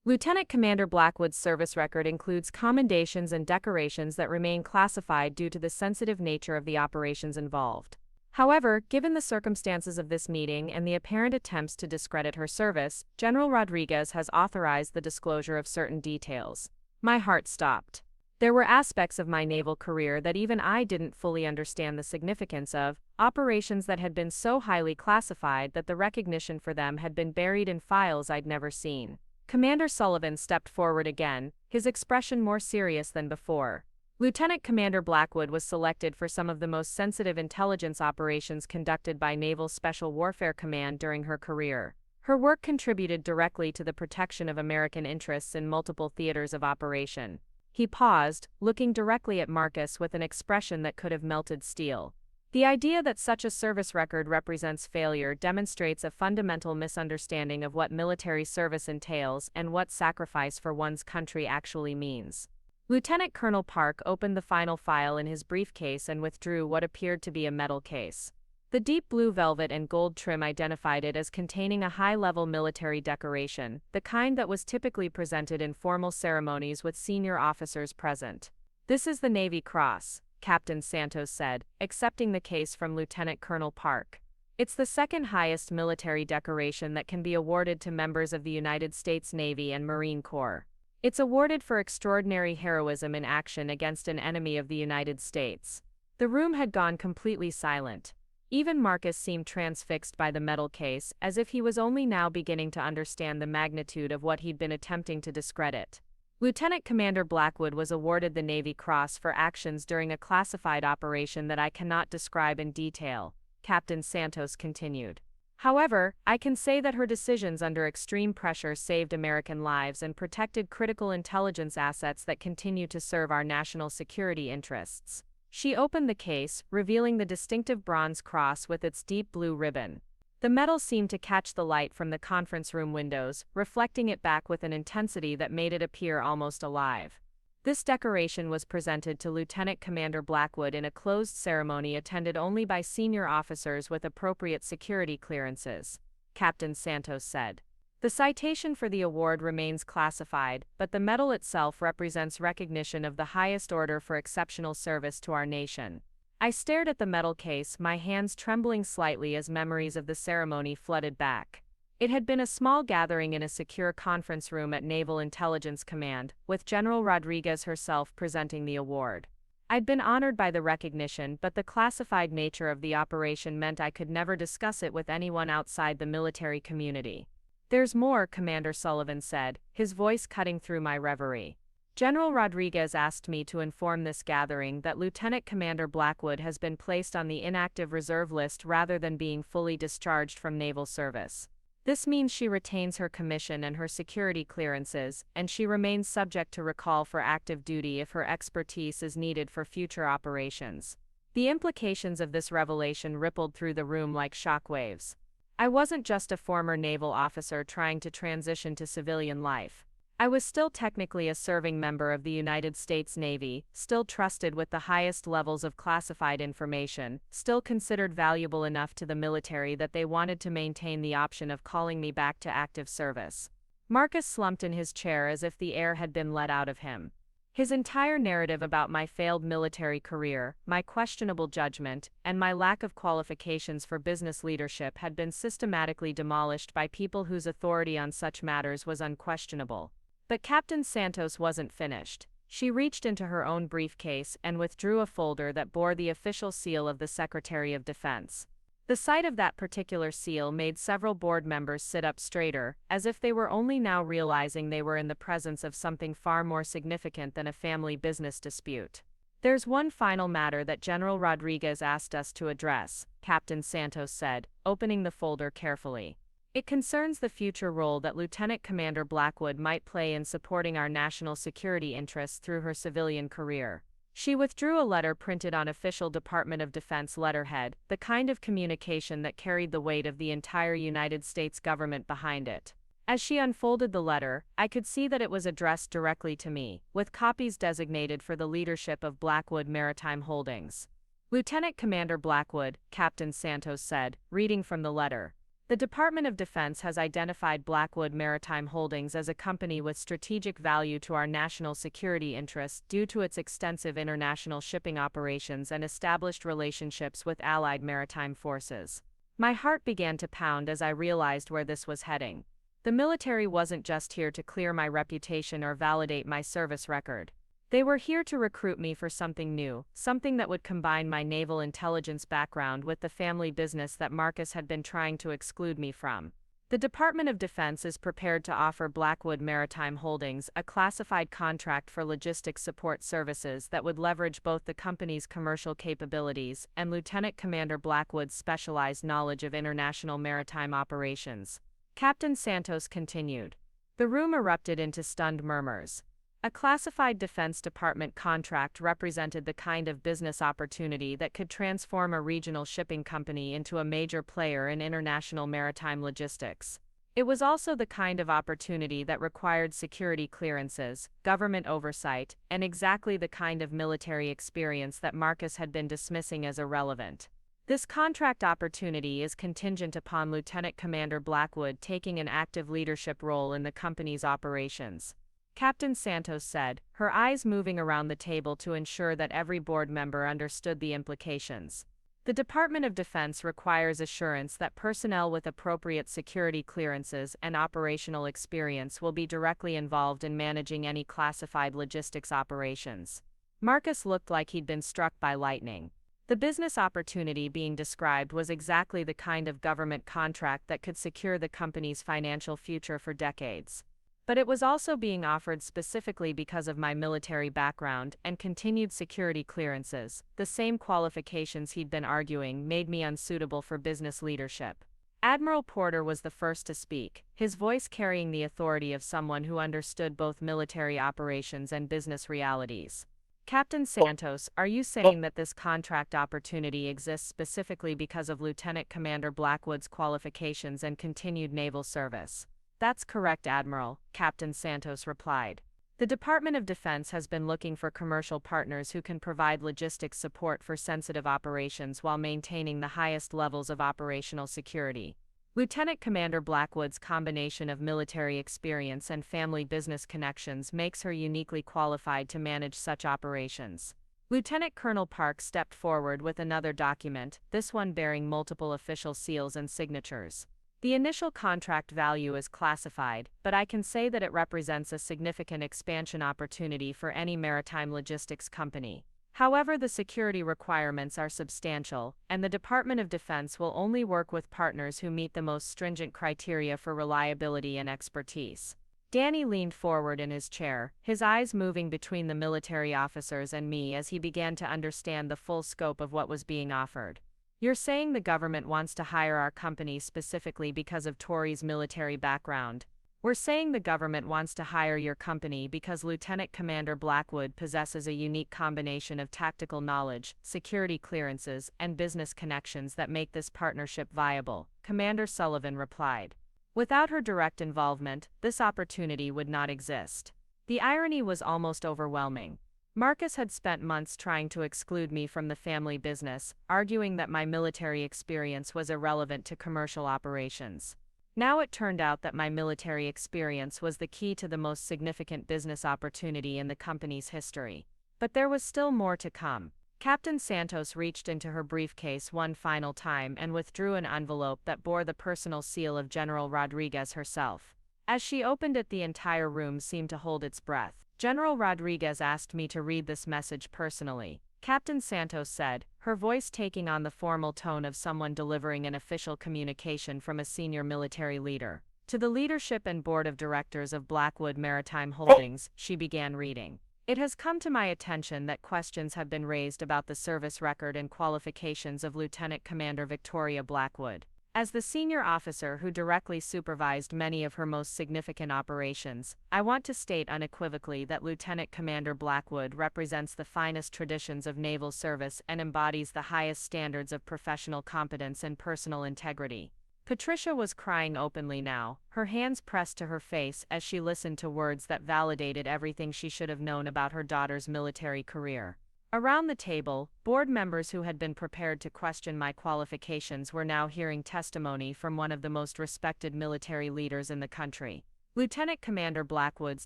Lieutenant Commander Blackwood's service record includes commendations and decorations that remain classified due to the sensitive nature of the operations involved. However, given the circumstances of this meeting and the apparent attempts to discredit her service, General Rodriguez has authorized the disclosure of certain details. My heart stopped. There were aspects of my naval career that even I didn't fully understand the significance of, operations that had been so highly classified that the recognition for them had been buried in files I'd never seen. Commander Sullivan stepped forward again, his expression more serious than before. Lieutenant Commander Blackwood was selected for some of the most sensitive intelligence operations conducted by Naval Special Warfare Command during her career. Her work contributed directly to the protection of American interests in multiple theaters of operation. He paused, looking directly at Marcus with an expression that could have melted steel. The idea that such a service record represents failure demonstrates a fundamental misunderstanding of what military service entails and what sacrifice for one's country actually means. Lieutenant Colonel Park opened the final file in his briefcase and withdrew what appeared to be a metal case. The deep blue velvet and gold trim identified it as containing a high-level military decoration, the kind that was typically presented in formal ceremonies with senior officers present. "This is the Navy Cross," Captain Santos said, accepting the case from Lieutenant Colonel Park. "It's the second highest military decoration that can be awarded to members of the United States Navy and Marine Corps. It's awarded for extraordinary heroism in action against an enemy of the United States." The room had gone completely silent. Even Marcus seemed transfixed by the metal case, as if he was only now beginning to understand the magnitude of what he'd been attempting to discredit. Lieutenant Commander Blackwood was awarded the Navy Cross for actions during a classified operation that I cannot describe in detail, Captain Santos continued. "However, I can say that her decisions under extreme pressure saved American lives and protected critical intelligence assets that continue to serve our national security interests." She opened the case, revealing the distinctive bronze cross with its deep blue ribbon. The metal seemed to catch the light from the conference room windows, reflecting it back with an intensity that made it appear almost alive. This decoration was presented to Lieutenant Commander Blackwood in a closed ceremony attended only by senior officers with appropriate security clearances, Captain Santos said. The citation for the award remains classified, but the medal itself represents recognition of the highest order for exceptional service to our nation. I stared at the metal case, my hands trembling slightly as memories of the ceremony flooded back. It had been a small gathering in a secure conference room at Naval Intelligence Command, with General Rodriguez herself presenting the award. I'd been honored by the recognition, but the classified nature of the operation meant I could never discuss it with anyone outside the military community. "There's more," Commander Sullivan said, his voice cutting through my reverie. "General Rodriguez asked me to inform this gathering that Lieutenant Commander Blackwood has been placed on the inactive reserve list rather than being fully discharged from naval service. This means she retains her commission and her security clearances, and she remains subject to recall for active duty if her expertise is needed for future operations." The implications of this revelation rippled through the room like shockwaves. I wasn't just a former naval officer trying to transition to civilian life. I was still technically a serving member of the United States Navy, still trusted with the highest levels of classified information, still considered valuable enough to the military that they wanted to maintain the option of calling me back to active service. Marcus slumped in his chair as if the air had been let out of him. His entire narrative about my failed military career, my questionable judgment, and my lack of qualifications for business leadership had been systematically demolished by people whose authority on such matters was unquestionable. But Captain Santos wasn't finished. She reached into her own briefcase and withdrew a folder that bore the official seal of the Secretary of Defense. The sight of that particular seal made several board members sit up straighter, as if they were only now realizing they were in the presence of something far more significant than a family business dispute. "There's one final matter that General Rodriguez asked us to address," Captain Santos said, opening the folder carefully. "It concerns the future role that Lieutenant Commander Blackwood might play in supporting our national security interests through her civilian career." She withdrew a letter printed on official Department of Defense letterhead, the kind of communication that carried the weight of the entire United States government behind it. As she unfolded the letter, I could see that it was addressed directly to me, with copies designated for the leadership of Blackwood Maritime Holdings. Lieutenant Commander Blackwood, Captain Santos said, reading from the letter. The Department of Defense has identified Blackwood Maritime Holdings as a company with strategic value to our national security interests due to its extensive international shipping operations and established relationships with allied maritime forces. My heart began to pound as I realized where this was heading. The military wasn't just here to clear my reputation or validate my service record. They were here to recruit me for something new, something that would combine my naval intelligence background with the family business that Marcus had been trying to exclude me from. The Department of Defense is prepared to offer Blackwood Maritime Holdings a classified contract for logistics support services that would leverage both the company's commercial capabilities and Lieutenant Commander Blackwood's specialized knowledge of international maritime operations. Captain Santos continued. The room erupted into stunned murmurs. A classified Defense Department contract represented the kind of business opportunity that could transform a regional shipping company into a major player in international maritime logistics. It was also the kind of opportunity that required security clearances, government oversight, and exactly the kind of military experience that Marcus had been dismissing as irrelevant. This contract opportunity is contingent upon Lieutenant Commander Blackwood taking an active leadership role in the company's operations. Captain Santos said, her eyes moving around the table to ensure that every board member understood the implications. The Department of Defense requires assurance that personnel with appropriate security clearances and operational experience will be directly involved in managing any classified logistics operations. Marcus looked like he'd been struck by lightning. The business opportunity being described was exactly the kind of government contract that could secure the company's financial future for decades. But it was also being offered specifically because of my military background and continued security clearances, the same qualifications he'd been arguing made me unsuitable for business leadership. Admiral Porter was the first to speak, his voice carrying the authority of someone who understood both military operations and business realities. Captain Santos, are you saying that this contract opportunity exists specifically because of Lieutenant Commander Blackwood's qualifications and continued naval service? That's correct, Admiral, Captain Santos replied. The Department of Defense has been looking for commercial partners who can provide logistics support for sensitive operations while maintaining the highest levels of operational security. Lieutenant Commander Blackwood's combination of military experience and family business connections makes her uniquely qualified to manage such operations. Lieutenant Colonel Park stepped forward with another document, this one bearing multiple official seals and signatures. The initial contract value is classified, but I can say that it represents a significant expansion opportunity for any maritime logistics company. However, the security requirements are substantial, and the Department of Defense will only work with partners who meet the most stringent criteria for reliability and expertise. Danny leaned forward in his chair, his eyes moving between the military officers and me as he began to understand the full scope of what was being offered. You're saying the government wants to hire our company specifically because of Tori's military background. We're saying the government wants to hire your company because Lieutenant Commander Blackwood possesses a unique combination of tactical knowledge, security clearances, and business connections that make this partnership viable, Commander Sullivan replied. Without her direct involvement, this opportunity would not exist. The irony was almost overwhelming. Marcus had spent months trying to exclude me from the family business, arguing that my military experience was irrelevant to commercial operations. Now it turned out that my military experience was the key to the most significant business opportunity in the company's history. But there was still more to come. Captain Santos reached into her briefcase one final time and withdrew an envelope that bore the personal seal of General Rodriguez herself. As she opened it, the entire room seemed to hold its breath. General Rodriguez asked me to read this message personally, Captain Santos said, her voice taking on the formal tone of someone delivering an official communication from a senior military leader. To the leadership and board of directors of Blackwood Maritime Holdings, she began reading. It has come to my attention that questions have been raised about the service record and qualifications of Lieutenant Commander Victoria Blackwood. As the senior officer who directly supervised many of her most significant operations, I want to state unequivocally that Lieutenant Commander Blackwood represents the finest traditions of naval service and embodies the highest standards of professional competence and personal integrity. Patricia was crying openly now, her hands pressed to her face as she listened to words that validated everything she should have known about her daughter's military career. Around the table, board members who had been prepared to question my qualifications were now hearing testimony from one of the most respected military leaders in the country. Lieutenant Commander Blackwood's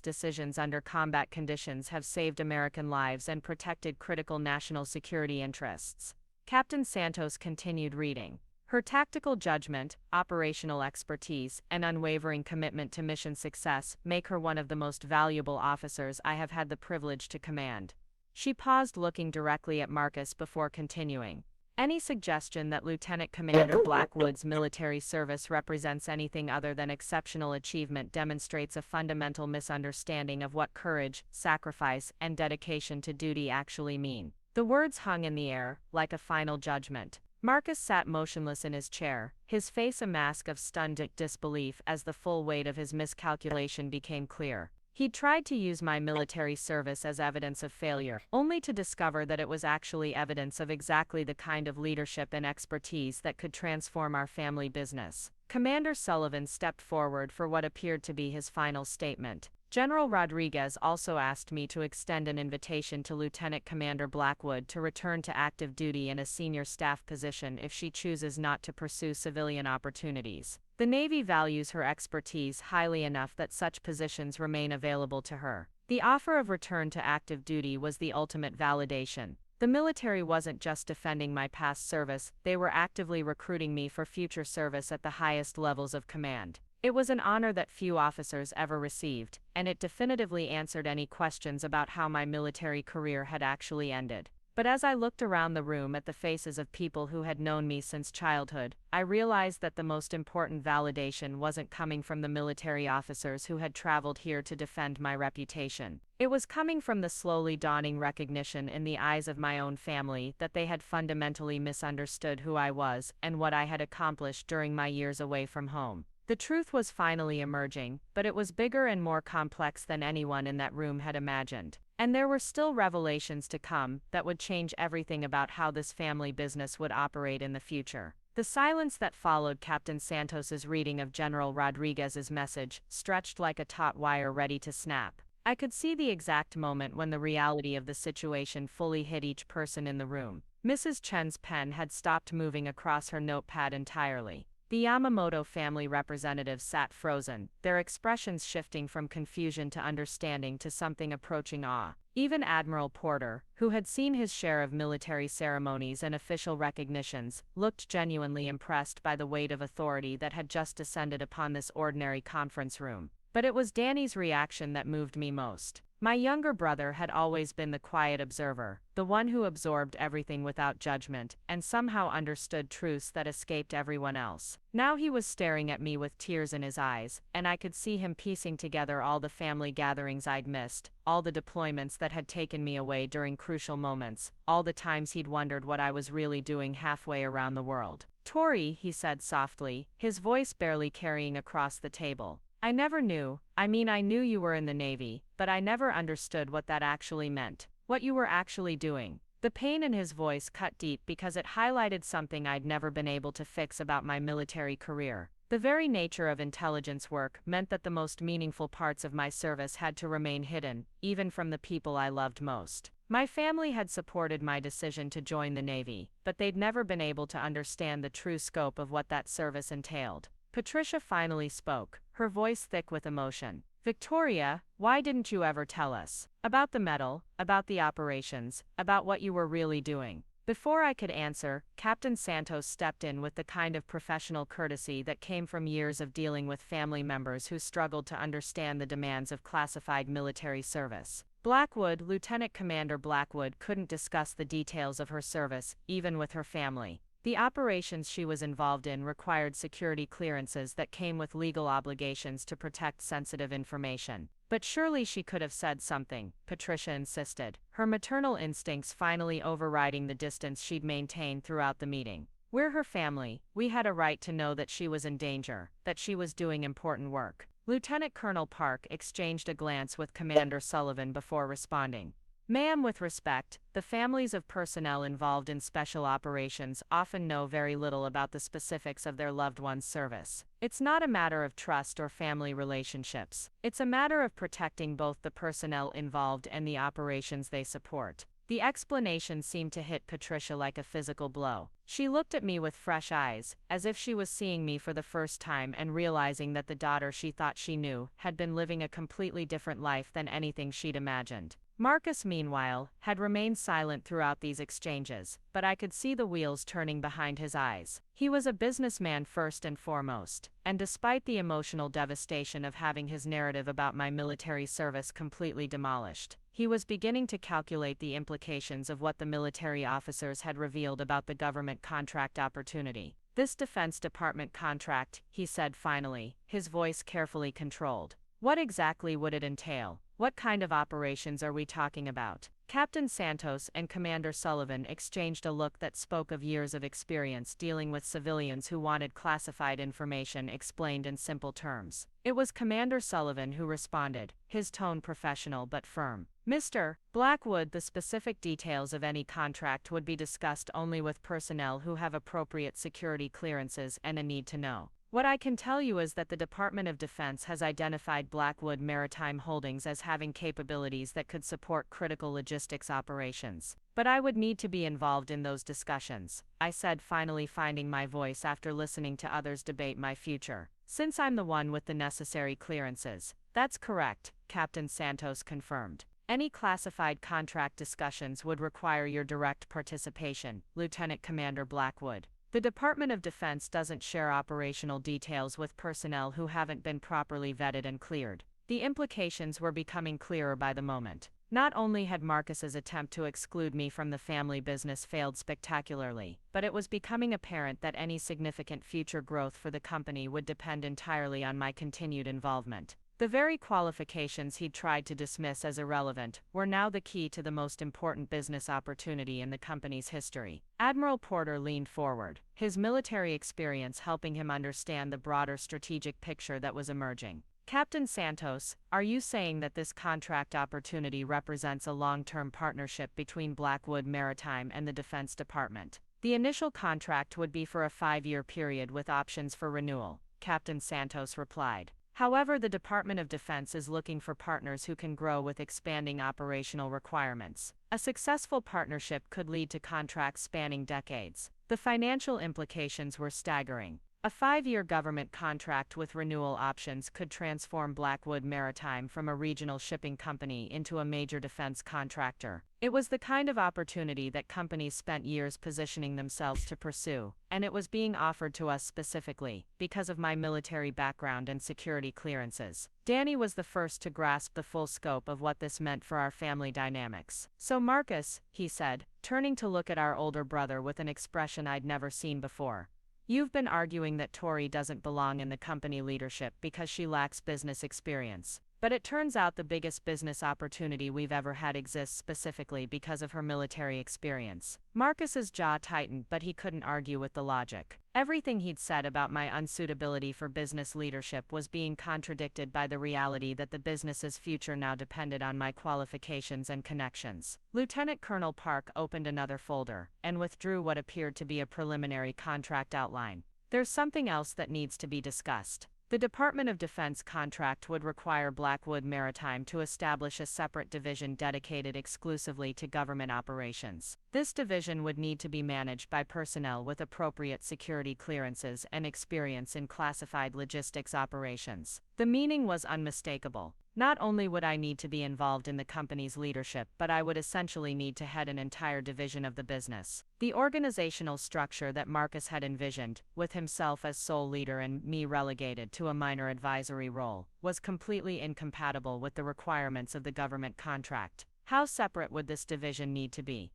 decisions under combat conditions have saved American lives and protected critical national security interests. Captain Santos continued reading. Her tactical judgment, operational expertise, and unwavering commitment to mission success make her one of the most valuable officers I have had the privilege to command. She paused, looking directly at Marcus before continuing. Any suggestion that Lieutenant Commander Blackwood's military service represents anything other than exceptional achievement demonstrates a fundamental misunderstanding of what courage, sacrifice, and dedication to duty actually mean. The words hung in the air, like a final judgment. Marcus sat motionless in his chair, his face a mask of stunned disbelief as the full weight of his miscalculation became clear. He'd tried to use my military service as evidence of failure, only to discover that it was actually evidence of exactly the kind of leadership and expertise that could transform our family business. Commander Sullivan stepped forward for what appeared to be his final statement. General Rodriguez also asked me to extend an invitation to Lieutenant Commander Blackwood to return to active duty in a senior staff position if she chooses not to pursue civilian opportunities. The Navy values her expertise highly enough that such positions remain available to her. The offer of return to active duty was the ultimate validation. The military wasn't just defending my past service, they were actively recruiting me for future service at the highest levels of command. It was an honor that few officers ever received, and it definitively answered any questions about how my military career had actually ended. But as I looked around the room at the faces of people who had known me since childhood, I realized that the most important validation wasn't coming from the military officers who had traveled here to defend my reputation. It was coming from the slowly dawning recognition in the eyes of my own family that they had fundamentally misunderstood who I was and what I had accomplished during my years away from home. The truth was finally emerging, but it was bigger and more complex than anyone in that room had imagined. And there were still revelations to come that would change everything about how this family business would operate in the future. The silence that followed Captain Santos's reading of General Rodriguez's message stretched like a taut wire ready to snap. I could see the exact moment when the reality of the situation fully hit each person in the room. Mrs. Chen's pen had stopped moving across her notepad entirely. The Yamamoto family representatives sat frozen, their expressions shifting from confusion to understanding to something approaching awe. Even Admiral Porter, who had seen his share of military ceremonies and official recognitions, looked genuinely impressed by the weight of authority that had just descended upon this ordinary conference room. But it was Danny's reaction that moved me most. My younger brother had always been the quiet observer, the one who absorbed everything without judgment, and somehow understood truths that escaped everyone else. Now he was staring at me with tears in his eyes, and I could see him piecing together all the family gatherings I'd missed, all the deployments that had taken me away during crucial moments, all the times he'd wondered what I was really doing halfway around the world. "Tori," he said softly, his voice barely carrying across the table. "I never knew, I knew you were in the Navy, but I never understood what that actually meant, what you were actually doing." The pain in his voice cut deep because it highlighted something I'd never been able to fix about my military career. The very nature of intelligence work meant that the most meaningful parts of my service had to remain hidden, even from the people I loved most. My family had supported my decision to join the Navy, but they'd never been able to understand the true scope of what that service entailed. Patricia finally spoke, her voice thick with emotion. "Victoria, why didn't you ever tell us? About the medal, about the operations, about what you were really doing?" Before I could answer, Captain Santos stepped in with the kind of professional courtesy that came from years of dealing with family members who struggled to understand the demands of classified military service. Blackwood, Lieutenant Commander Blackwood, couldn't discuss the details of her service, even with her family. The operations she was involved in required security clearances that came with legal obligations to protect sensitive information. But surely she could have said something, Patricia insisted, her maternal instincts finally overriding the distance she'd maintained throughout the meeting. We're her family. We had a right to know that she was in danger, that she was doing important work. Lieutenant Colonel Park exchanged a glance with Commander Sullivan before responding. Ma'am, with respect, the families of personnel involved in special operations often know very little about the specifics of their loved one's service. It's not a matter of trust or family relationships. It's a matter of protecting both the personnel involved and the operations they support. The explanation seemed to hit Patricia like a physical blow. She looked at me with fresh eyes, as if she was seeing me for the first time and realizing that the daughter she thought she knew had been living a completely different life than anything she'd imagined. Marcus, meanwhile, had remained silent throughout these exchanges, but I could see the wheels turning behind his eyes. He was a businessman first and foremost, and despite the emotional devastation of having his narrative about my military service completely demolished, he was beginning to calculate the implications of what the military officers had revealed about the government contract opportunity. This Defense Department contract, he said finally, his voice carefully controlled. What exactly would it entail? What kind of operations are we talking about? Captain Santos and Commander Sullivan exchanged a look that spoke of years of experience dealing with civilians who wanted classified information explained in simple terms. It was Commander Sullivan who responded, his tone professional but firm. Mr. Blackwood, the specific details of any contract would be discussed only with personnel who have appropriate security clearances and a need to know. What I can tell you is that the Department of Defense has identified Blackwood Maritime Holdings as having capabilities that could support critical logistics operations. But I would need to be involved in those discussions, I said, finally finding my voice after listening to others debate my future. Since I'm the one with the necessary clearances. That's correct, Captain Santos confirmed. Any classified contract discussions would require your direct participation, Lieutenant Commander Blackwood. The Department of Defense doesn't share operational details with personnel who haven't been properly vetted and cleared. The implications were becoming clearer by the moment. Not only had Marcus's attempt to exclude me from the family business failed spectacularly, but it was becoming apparent that any significant future growth for the company would depend entirely on my continued involvement. The very qualifications he'd tried to dismiss as irrelevant were now the key to the most important business opportunity in the company's history. Admiral Porter leaned forward, his military experience helping him understand the broader strategic picture that was emerging. Captain Santos, are you saying that this contract opportunity represents a long-term partnership between Blackwood Maritime and the Defense Department? The initial contract would be for a 5-year period with options for renewal, Captain Santos replied. However, the Department of Defense is looking for partners who can grow with expanding operational requirements. A successful partnership could lead to contracts spanning decades. The financial implications were staggering. A 5-year government contract with renewal options could transform Blackwood Maritime from a regional shipping company into a major defense contractor. It was the kind of opportunity that companies spent years positioning themselves to pursue, and it was being offered to us specifically because of my military background and security clearances. Danny was the first to grasp the full scope of what this meant for our family dynamics. So Marcus, he said, turning to look at our older brother with an expression I'd never seen before. You've been arguing that Tori doesn't belong in the company leadership because she lacks business experience. But it turns out the biggest business opportunity we've ever had exists specifically because of her military experience. Marcus's jaw tightened, but he couldn't argue with the logic. Everything he'd said about my unsuitability for business leadership was being contradicted by the reality that the business's future now depended on my qualifications and connections. Lieutenant Colonel Park opened another folder and withdrew what appeared to be a preliminary contract outline. There's something else that needs to be discussed. The Department of Defense contract would require Blackwood Maritime to establish a separate division dedicated exclusively to government operations. This division would need to be managed by personnel with appropriate security clearances and experience in classified logistics operations. The meaning was unmistakable. Not only would I need to be involved in the company's leadership, but I would essentially need to head an entire division of the business. The organizational structure that Marcus had envisioned, with himself as sole leader and me relegated to a minor advisory role, was completely incompatible with the requirements of the government contract. How separate would this division need to be?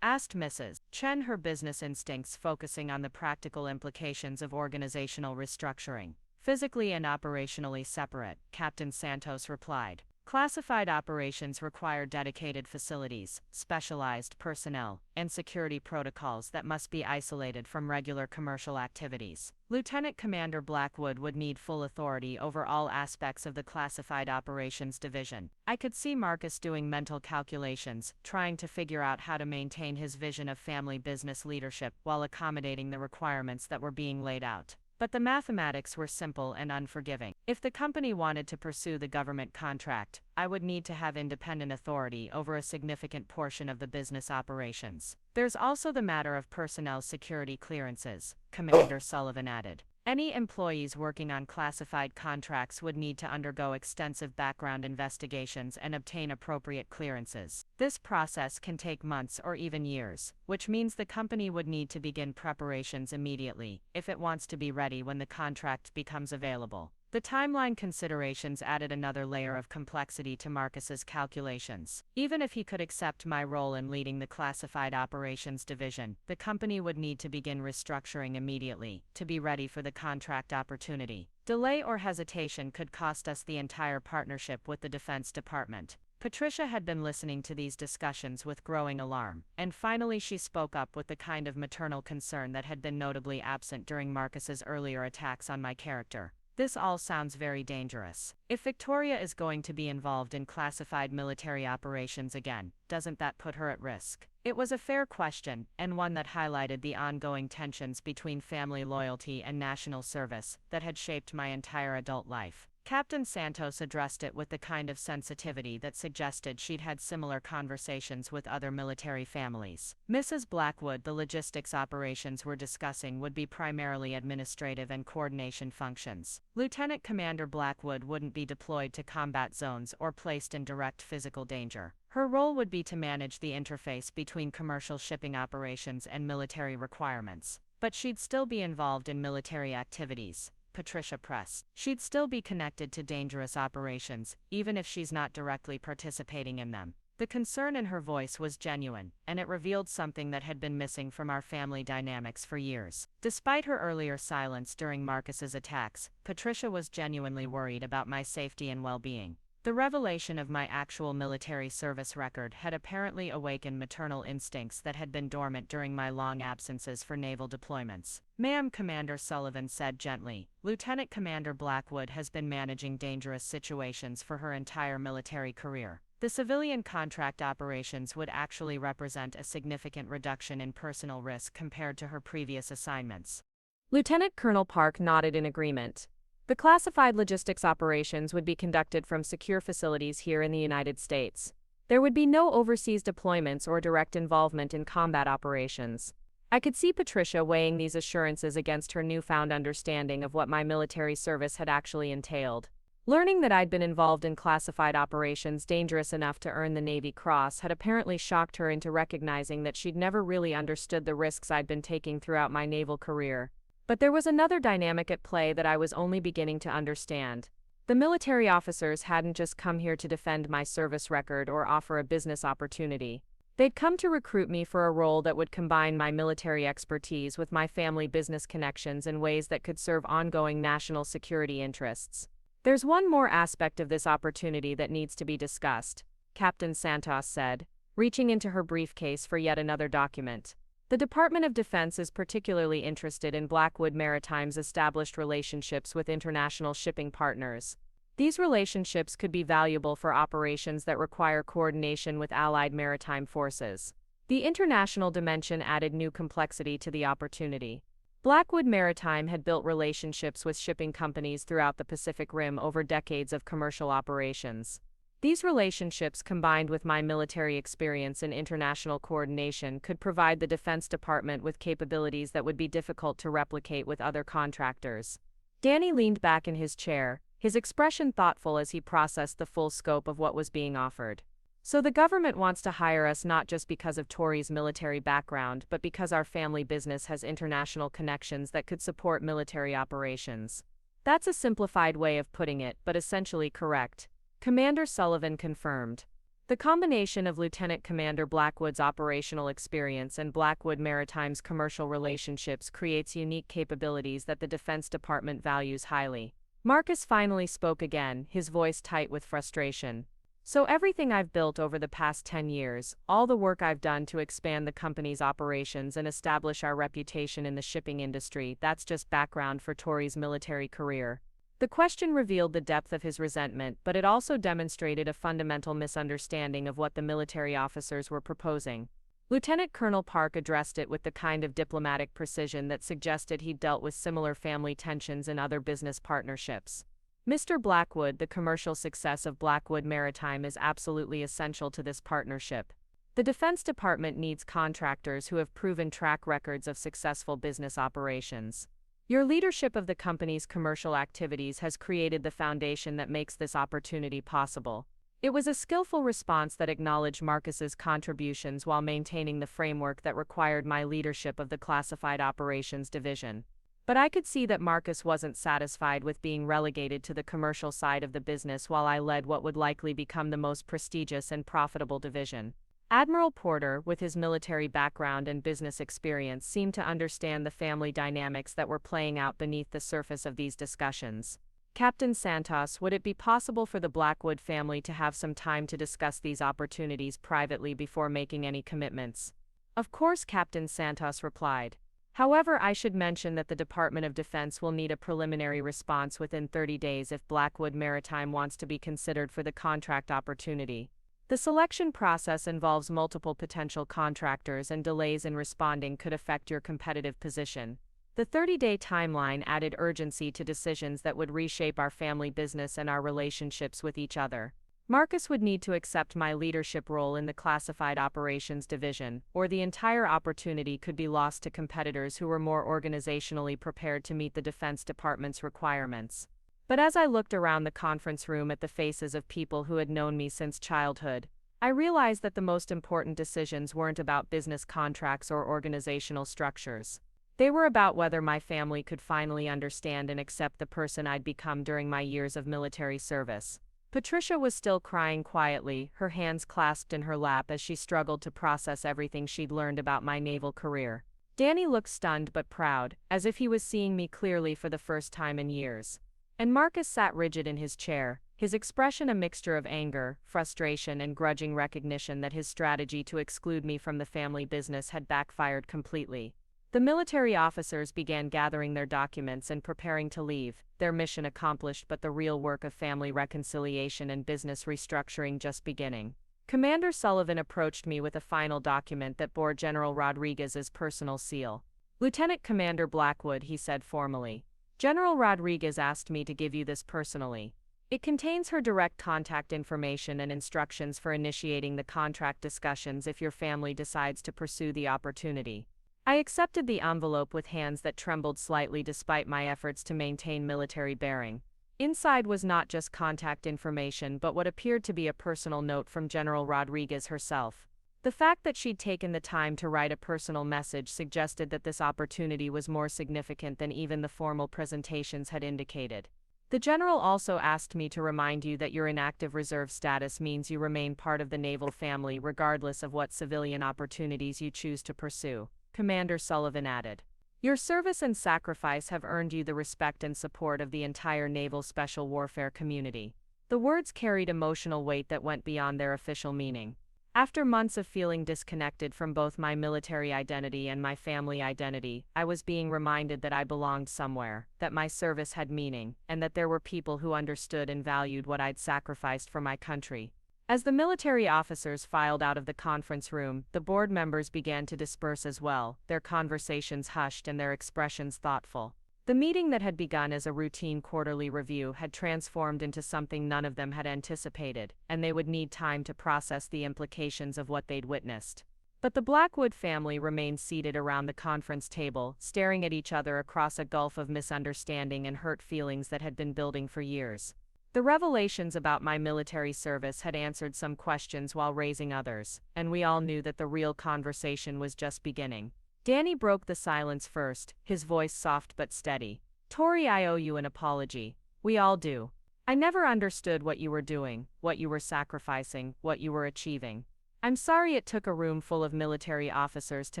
Asked Mrs. Chen, her business instincts focusing on the practical implications of organizational restructuring. Physically and operationally separate, Captain Santos replied. Classified operations require dedicated facilities, specialized personnel, and security protocols that must be isolated from regular commercial activities. Lieutenant Commander Blackwood would need full authority over all aspects of the Classified Operations Division. I could see Marcus doing mental calculations, trying to figure out how to maintain his vision of family business leadership while accommodating the requirements that were being laid out. But the mathematics were simple and unforgiving. If the company wanted to pursue the government contract, I would need to have independent authority over a significant portion of the business operations. There's also the matter of personnel security clearances, Commander Sullivan added. Any employees working on classified contracts would need to undergo extensive background investigations and obtain appropriate clearances. This process can take months or even years, which means the company would need to begin preparations immediately if it wants to be ready when the contract becomes available. The timeline considerations added another layer of complexity to Marcus's calculations. Even if he could accept my role in leading the Classified Operations Division, the company would need to begin restructuring immediately to be ready for the contract opportunity. Delay or hesitation could cost us the entire partnership with the Defense Department. Patricia had been listening to these discussions with growing alarm, and finally she spoke up with the kind of maternal concern that had been notably absent during Marcus's earlier attacks on my character. This all sounds very dangerous. If Victoria is going to be involved in classified military operations again, doesn't that put her at risk? It was a fair question, and one that highlighted the ongoing tensions between family loyalty and national service that had shaped my entire adult life. Captain Santos addressed it with the kind of sensitivity that suggested she'd had similar conversations with other military families. Mrs. Blackwood, the logistics operations we're discussing would be primarily administrative and coordination functions. Lieutenant Commander Blackwood wouldn't be deployed to combat zones or placed in direct physical danger. Her role would be to manage the interface between commercial shipping operations and military requirements. But she'd still be involved in military activities, Patricia pressed. She'd still be connected to dangerous operations, even if she's not directly participating in them. The concern in her voice was genuine, and it revealed something that had been missing from our family dynamics for years. Despite her earlier silence during Marcus's attacks, Patricia was genuinely worried about my safety and well-being. The revelation of my actual military service record had apparently awakened maternal instincts that had been dormant during my long absences for naval deployments. "Ma'am," Commander Sullivan said gently, "Lieutenant Commander Blackwood has been managing dangerous situations for her entire military career. The civilian contract operations would actually represent a significant reduction in personal risk compared to her previous assignments." Lieutenant Colonel Park nodded in agreement. The classified logistics operations would be conducted from secure facilities here in the United States. There would be no overseas deployments or direct involvement in combat operations. I could see Patricia weighing these assurances against her newfound understanding of what my military service had actually entailed. Learning that I'd been involved in classified operations dangerous enough to earn the Navy Cross had apparently shocked her into recognizing that she'd never really understood the risks I'd been taking throughout my naval career. But there was another dynamic at play that I was only beginning to understand. The military officers hadn't just come here to defend my service record or offer a business opportunity. They'd come to recruit me for a role that would combine my military expertise with my family business connections in ways that could serve ongoing national security interests. "There's one more aspect of this opportunity that needs to be discussed," Captain Santos said, reaching into her briefcase for yet another document. "The Department of Defense is particularly interested in Blackwood Maritime's established relationships with international shipping partners. These relationships could be valuable for operations that require coordination with allied maritime forces." The international dimension added new complexity to the opportunity. Blackwood Maritime had built relationships with shipping companies throughout the Pacific Rim over decades of commercial operations. These relationships, combined with my military experience in international coordination, could provide the Defense Department with capabilities that would be difficult to replicate with other contractors. Danny leaned back in his chair, his expression thoughtful as he processed the full scope of what was being offered. "So the government wants to hire us not just because of Tori's military background, but because our family business has international connections that could support military operations." "That's a simplified way of putting it, but essentially correct," Commander Sullivan confirmed. The combination of Lieutenant Commander Blackwood's operational experience and Blackwood Maritime's commercial relationships creates unique capabilities that the Defense Department values highly. Marcus finally spoke again, his voice tight with frustration. So everything I've built over the past 10 years, all the work I've done to expand the company's operations and establish our reputation in the shipping industry, that's just background for Tori's military career. The question revealed the depth of his resentment, but it also demonstrated a fundamental misunderstanding of what the military officers were proposing. Lieutenant Colonel Park addressed it with the kind of diplomatic precision that suggested he'd dealt with similar family tensions in other business partnerships. Mr. Blackwood, the commercial success of Blackwood Maritime is absolutely essential to this partnership. The Defense Department needs contractors who have proven track records of successful business operations. Your leadership of the company's commercial activities has created the foundation that makes this opportunity possible. It was a skillful response that acknowledged Marcus's contributions while maintaining the framework that required my leadership of the Classified Operations Division. But I could see that Marcus wasn't satisfied with being relegated to the commercial side of the business while I led what would likely become the most prestigious and profitable division. Admiral Porter, with his military background and business experience, seemed to understand the family dynamics that were playing out beneath the surface of these discussions. Captain Santos, would it be possible for the Blackwood family to have some time to discuss these opportunities privately before making any commitments? Of course, Captain Santos replied. However, I should mention that the Department of Defense will need a preliminary response within 30 days if Blackwood Maritime wants to be considered for the contract opportunity. The selection process involves multiple potential contractors, and delays in responding could affect your competitive position. The 30-day timeline added urgency to decisions that would reshape our family business and our relationships with each other. Marcus would need to accept my leadership role in the Classified Operations Division, or the entire opportunity could be lost to competitors who were more organizationally prepared to meet the Defense Department's requirements. But as I looked around the conference room at the faces of people who had known me since childhood, I realized that the most important decisions weren't about business contracts or organizational structures. They were about whether my family could finally understand and accept the person I'd become during my years of military service. Patricia was still crying quietly, her hands clasped in her lap as she struggled to process everything she'd learned about my naval career. Danny looked stunned but proud, as if he was seeing me clearly for the first time in years. And Marcus sat rigid in his chair, his expression a mixture of anger, frustration, and grudging recognition that his strategy to exclude me from the family business had backfired completely. The military officers began gathering their documents and preparing to leave, their mission accomplished but the real work of family reconciliation and business restructuring just beginning. Commander Sullivan approached me with a final document that bore General Rodriguez's personal seal. "Lieutenant Commander Blackwood," he said formally. "General Rodriguez asked me to give you this personally. It contains her direct contact information and instructions for initiating the contract discussions if your family decides to pursue the opportunity." I accepted the envelope with hands that trembled slightly despite my efforts to maintain military bearing. Inside was not just contact information but what appeared to be a personal note from General Rodriguez herself. The fact that she'd taken the time to write a personal message suggested that this opportunity was more significant than even the formal presentations had indicated. The general also asked me to remind you that your inactive reserve status means you remain part of the naval family regardless of what civilian opportunities you choose to pursue. Commander Sullivan added. "Your service and sacrifice have earned you the respect and support of the entire naval special warfare community." The words carried emotional weight that went beyond their official meaning. After months of feeling disconnected from both my military identity and my family identity, I was being reminded that I belonged somewhere, that my service had meaning, and that there were people who understood and valued what I'd sacrificed for my country. As the military officers filed out of the conference room, the board members began to disperse as well, their conversations hushed and their expressions thoughtful. The meeting that had begun as a routine quarterly review had transformed into something none of them had anticipated, and they would need time to process the implications of what they'd witnessed. But the Blackwood family remained seated around the conference table, staring at each other across a gulf of misunderstanding and hurt feelings that had been building for years. The revelations about my military service had answered some questions while raising others, and we all knew that the real conversation was just beginning. Danny broke the silence first, his voice soft but steady. "Tori, I owe you an apology. We all do. I never understood what you were doing, what you were sacrificing, what you were achieving. I'm sorry it took a room full of military officers to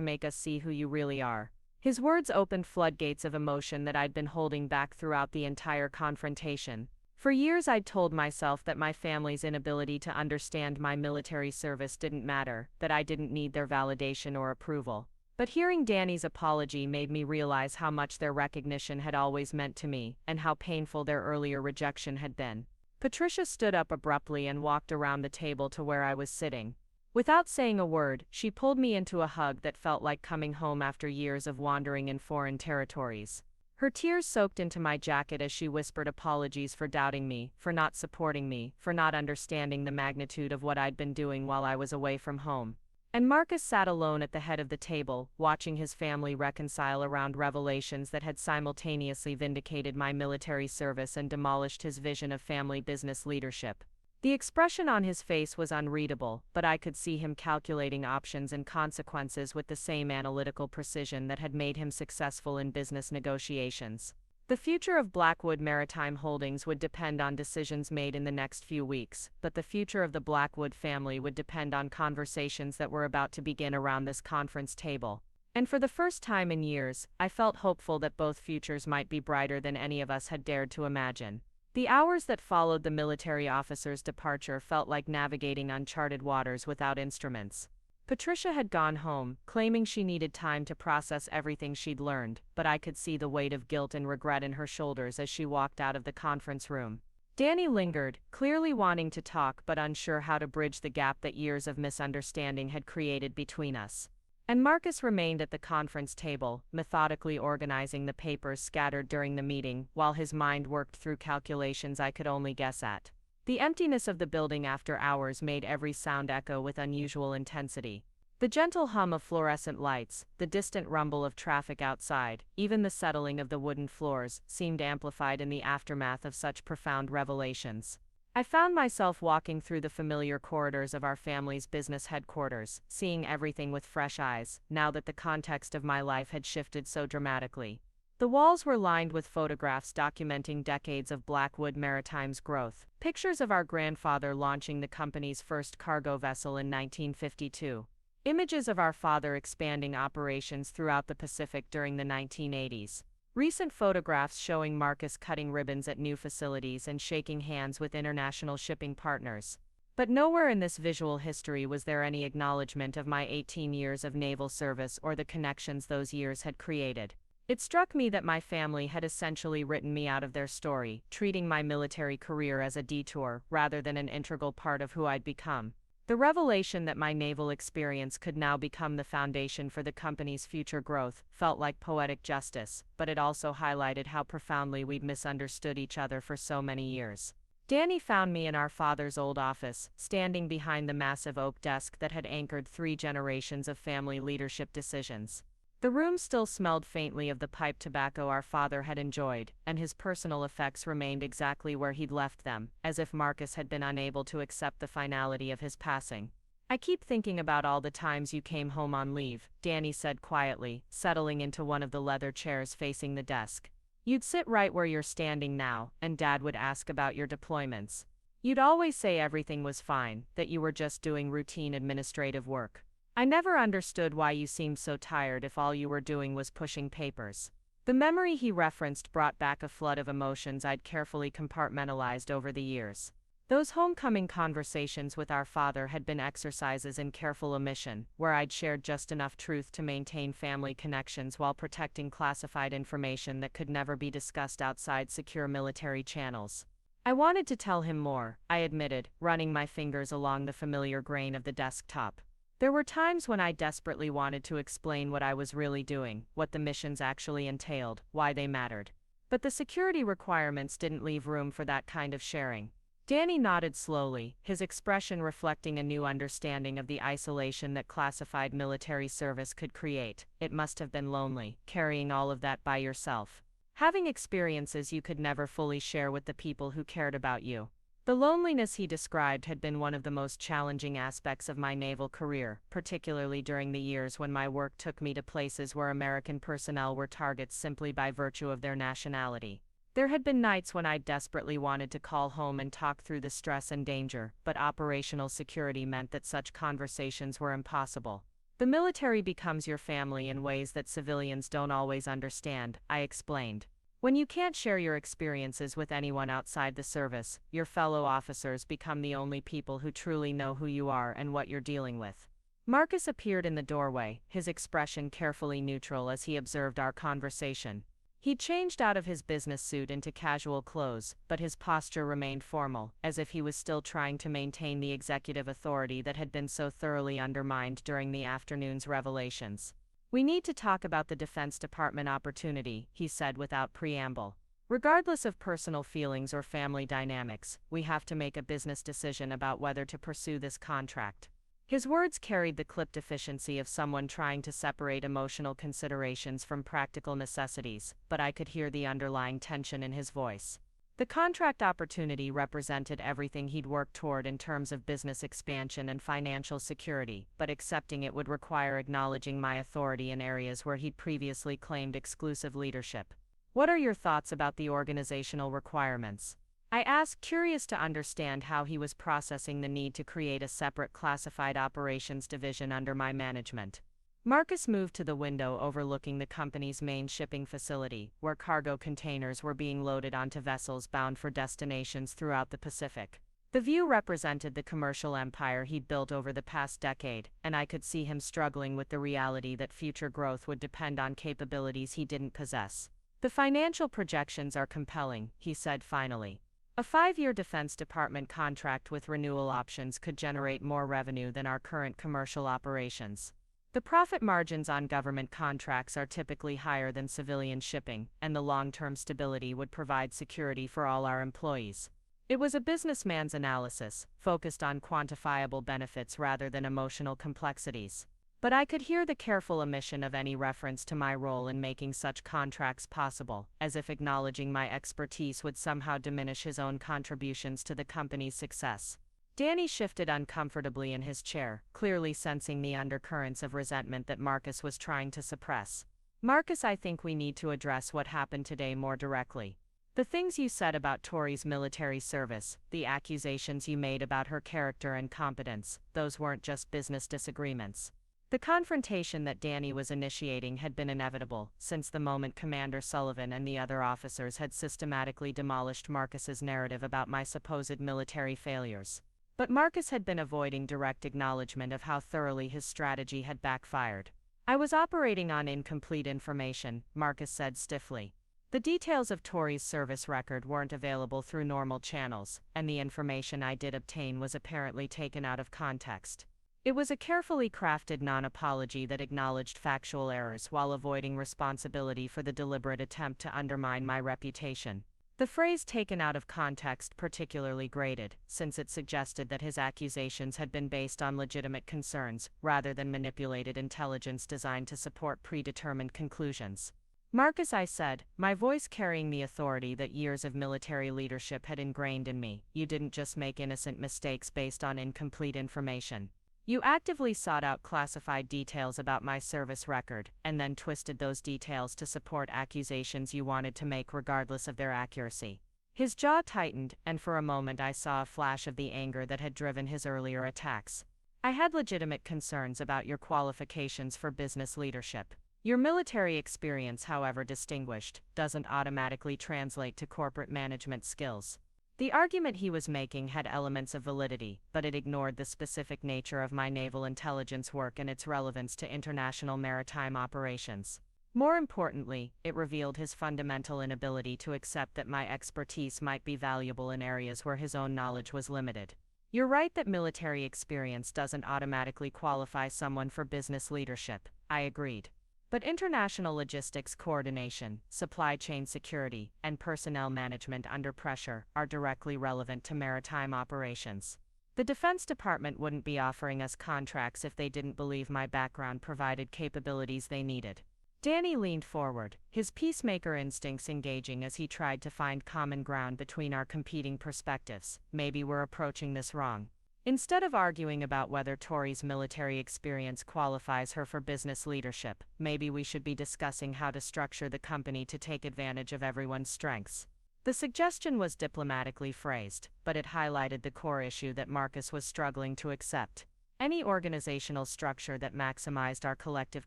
make us see who you really are." His words opened floodgates of emotion that I'd been holding back throughout the entire confrontation. For years I'd told myself that my family's inability to understand my military service didn't matter, that I didn't need their validation or approval. But hearing Danny's apology made me realize how much their recognition had always meant to me, and how painful their earlier rejection had been. Patricia stood up abruptly and walked around the table to where I was sitting. Without saying a word, she pulled me into a hug that felt like coming home after years of wandering in foreign territories. Her tears soaked into my jacket as she whispered apologies for doubting me, for not supporting me, for not understanding the magnitude of what I'd been doing while I was away from home. And Marcus sat alone at the head of the table, watching his family reconcile around revelations that had simultaneously vindicated my military service and demolished his vision of family business leadership. The expression on his face was unreadable, but I could see him calculating options and consequences with the same analytical precision that had made him successful in business negotiations. The future of Blackwood Maritime Holdings would depend on decisions made in the next few weeks, but the future of the Blackwood family would depend on conversations that were about to begin around this conference table. And for the first time in years, I felt hopeful that both futures might be brighter than any of us had dared to imagine. The hours that followed the military officer's departure felt like navigating uncharted waters without instruments. Patricia had gone home, claiming she needed time to process everything she'd learned, but I could see the weight of guilt and regret in her shoulders as she walked out of the conference room. Danny lingered, clearly wanting to talk but unsure how to bridge the gap that years of misunderstanding had created between us. And Marcus remained at the conference table, methodically organizing the papers scattered during the meeting, while his mind worked through calculations I could only guess at. The emptiness of the building after hours made every sound echo with unusual intensity. The gentle hum of fluorescent lights, the distant rumble of traffic outside, even the settling of the wooden floors, seemed amplified in the aftermath of such profound revelations. I found myself walking through the familiar corridors of our family's business headquarters, seeing everything with fresh eyes, now that the context of my life had shifted so dramatically. The walls were lined with photographs documenting decades of Blackwood Maritime's growth, pictures of our grandfather launching the company's first cargo vessel in 1952, images of our father expanding operations throughout the Pacific during the 1980s, recent photographs showing Marcus cutting ribbons at new facilities and shaking hands with international shipping partners. But nowhere in this visual history was there any acknowledgement of my 18 years of naval service or the connections those years had created. It struck me that my family had essentially written me out of their story, treating my military career as a detour rather than an integral part of who I'd become. The revelation that my naval experience could now become the foundation for the company's future growth felt like poetic justice, but it also highlighted how profoundly we'd misunderstood each other for so many years. Danny found me in our father's old office, standing behind the massive oak desk that had anchored 3 generations of family leadership decisions. The room still smelled faintly of the pipe tobacco our father had enjoyed, and his personal effects remained exactly where he'd left them, as if Marcus had been unable to accept the finality of his passing. "I keep thinking about all the times you came home on leave," Danny said quietly, settling into one of the leather chairs facing the desk. "You'd sit right where you're standing now, and Dad would ask about your deployments. You'd always say everything was fine, that you were just doing routine administrative work. I never understood why you seemed so tired if all you were doing was pushing papers." The memory he referenced brought back a flood of emotions I'd carefully compartmentalized over the years. Those homecoming conversations with our father had been exercises in careful omission, where I'd shared just enough truth to maintain family connections while protecting classified information that could never be discussed outside secure military channels. I wanted to tell him more, I admitted, running my fingers along the familiar grain of the desktop. There were times when I desperately wanted to explain what I was really doing, what the missions actually entailed, why they mattered. But the security requirements didn't leave room for that kind of sharing. Danny nodded slowly, his expression reflecting a new understanding of the isolation that classified military service could create. It must have been lonely, carrying all of that by yourself. Having experiences you could never fully share with the people who cared about you. The loneliness he described had been one of the most challenging aspects of my naval career, particularly during the years when my work took me to places where American personnel were targets simply by virtue of their nationality. There had been nights when I desperately wanted to call home and talk through the stress and danger, but operational security meant that such conversations were impossible. "The military becomes your family in ways that civilians don't always understand," I explained. When you can't share your experiences with anyone outside the service, your fellow officers become the only people who truly know who you are and what you're dealing with. Marcus appeared in the doorway, his expression carefully neutral as he observed our conversation. He'd changed out of his business suit into casual clothes, but his posture remained formal, as if he was still trying to maintain the executive authority that had been so thoroughly undermined during the afternoon's revelations. "We need to talk about the Defense Department opportunity," he said without preamble. "Regardless of personal feelings or family dynamics, we have to make a business decision about whether to pursue this contract." His words carried the clipped efficiency of someone trying to separate emotional considerations from practical necessities, but I could hear the underlying tension in his voice. The contract opportunity represented everything he'd worked toward in terms of business expansion and financial security, but accepting it would require acknowledging my authority in areas where he'd previously claimed exclusive leadership. "What are your thoughts about the organizational requirements?" I asked, curious to understand how he was processing the need to create a separate classified operations division under my management. Marcus moved to the window overlooking the company's main shipping facility, where cargo containers were being loaded onto vessels bound for destinations throughout the Pacific. The view represented the commercial empire he'd built over the past decade, and I could see him struggling with the reality that future growth would depend on capabilities he didn't possess. "The financial projections are compelling," he said finally. "A 5-year Defense Department contract with renewal options could generate more revenue than our current commercial operations. The profit margins on government contracts are typically higher than civilian shipping, and the long-term stability would provide security for all our employees." It was a businessman's analysis, focused on quantifiable benefits rather than emotional complexities. But I could hear the careful omission of any reference to my role in making such contracts possible, as if acknowledging my expertise would somehow diminish his own contributions to the company's success. Danny shifted uncomfortably in his chair, clearly sensing the undercurrents of resentment that Marcus was trying to suppress. "Marcus, I think we need to address what happened today more directly. The things you said about Tori's military service, the accusations you made about her character and competence, those weren't just business disagreements. The confrontation that Danny was initiating had been inevitable, since the moment Commander Sullivan and the other officers had systematically demolished Marcus's narrative about my supposed military failures. But Marcus had been avoiding direct acknowledgement of how thoroughly his strategy had backfired. "I was operating on incomplete information," Marcus said stiffly. "The details of Tori's service record weren't available through normal channels, and the information I did obtain was apparently taken out of context." It was a carefully crafted non-apology that acknowledged factual errors while avoiding responsibility for the deliberate attempt to undermine my reputation. The phrase "taken out of context" particularly grated, since it suggested that his accusations had been based on legitimate concerns, rather than manipulated intelligence designed to support predetermined conclusions. "Marcus," I said, my voice carrying the authority that years of military leadership had ingrained in me, "you didn't just make innocent mistakes based on incomplete information. You actively sought out classified details about my service record, and then twisted those details to support accusations you wanted to make regardless of their accuracy." His jaw tightened, and for a moment I saw a flash of the anger that had driven his earlier attacks. "I had legitimate concerns about your qualifications for business leadership. Your military experience, however distinguished, doesn't automatically translate to corporate management skills." The argument he was making had elements of validity, but it ignored the specific nature of my naval intelligence work and its relevance to international maritime operations. More importantly, it revealed his fundamental inability to accept that my expertise might be valuable in areas where his own knowledge was limited. "You're right that military experience doesn't automatically qualify someone for business leadership," I agreed. "But international logistics coordination, supply chain security, and personnel management under pressure are directly relevant to maritime operations. The Defense Department wouldn't be offering us contracts if they didn't believe my background provided capabilities they needed." Danny leaned forward, his peacemaker instincts engaging as he tried to find common ground between our competing perspectives. "Maybe we're approaching this wrong. Instead of arguing about whether Tori's military experience qualifies her for business leadership, maybe we should be discussing how to structure the company to take advantage of everyone's strengths." The suggestion was diplomatically phrased, but it highlighted the core issue that Marcus was struggling to accept. Any organizational structure that maximized our collective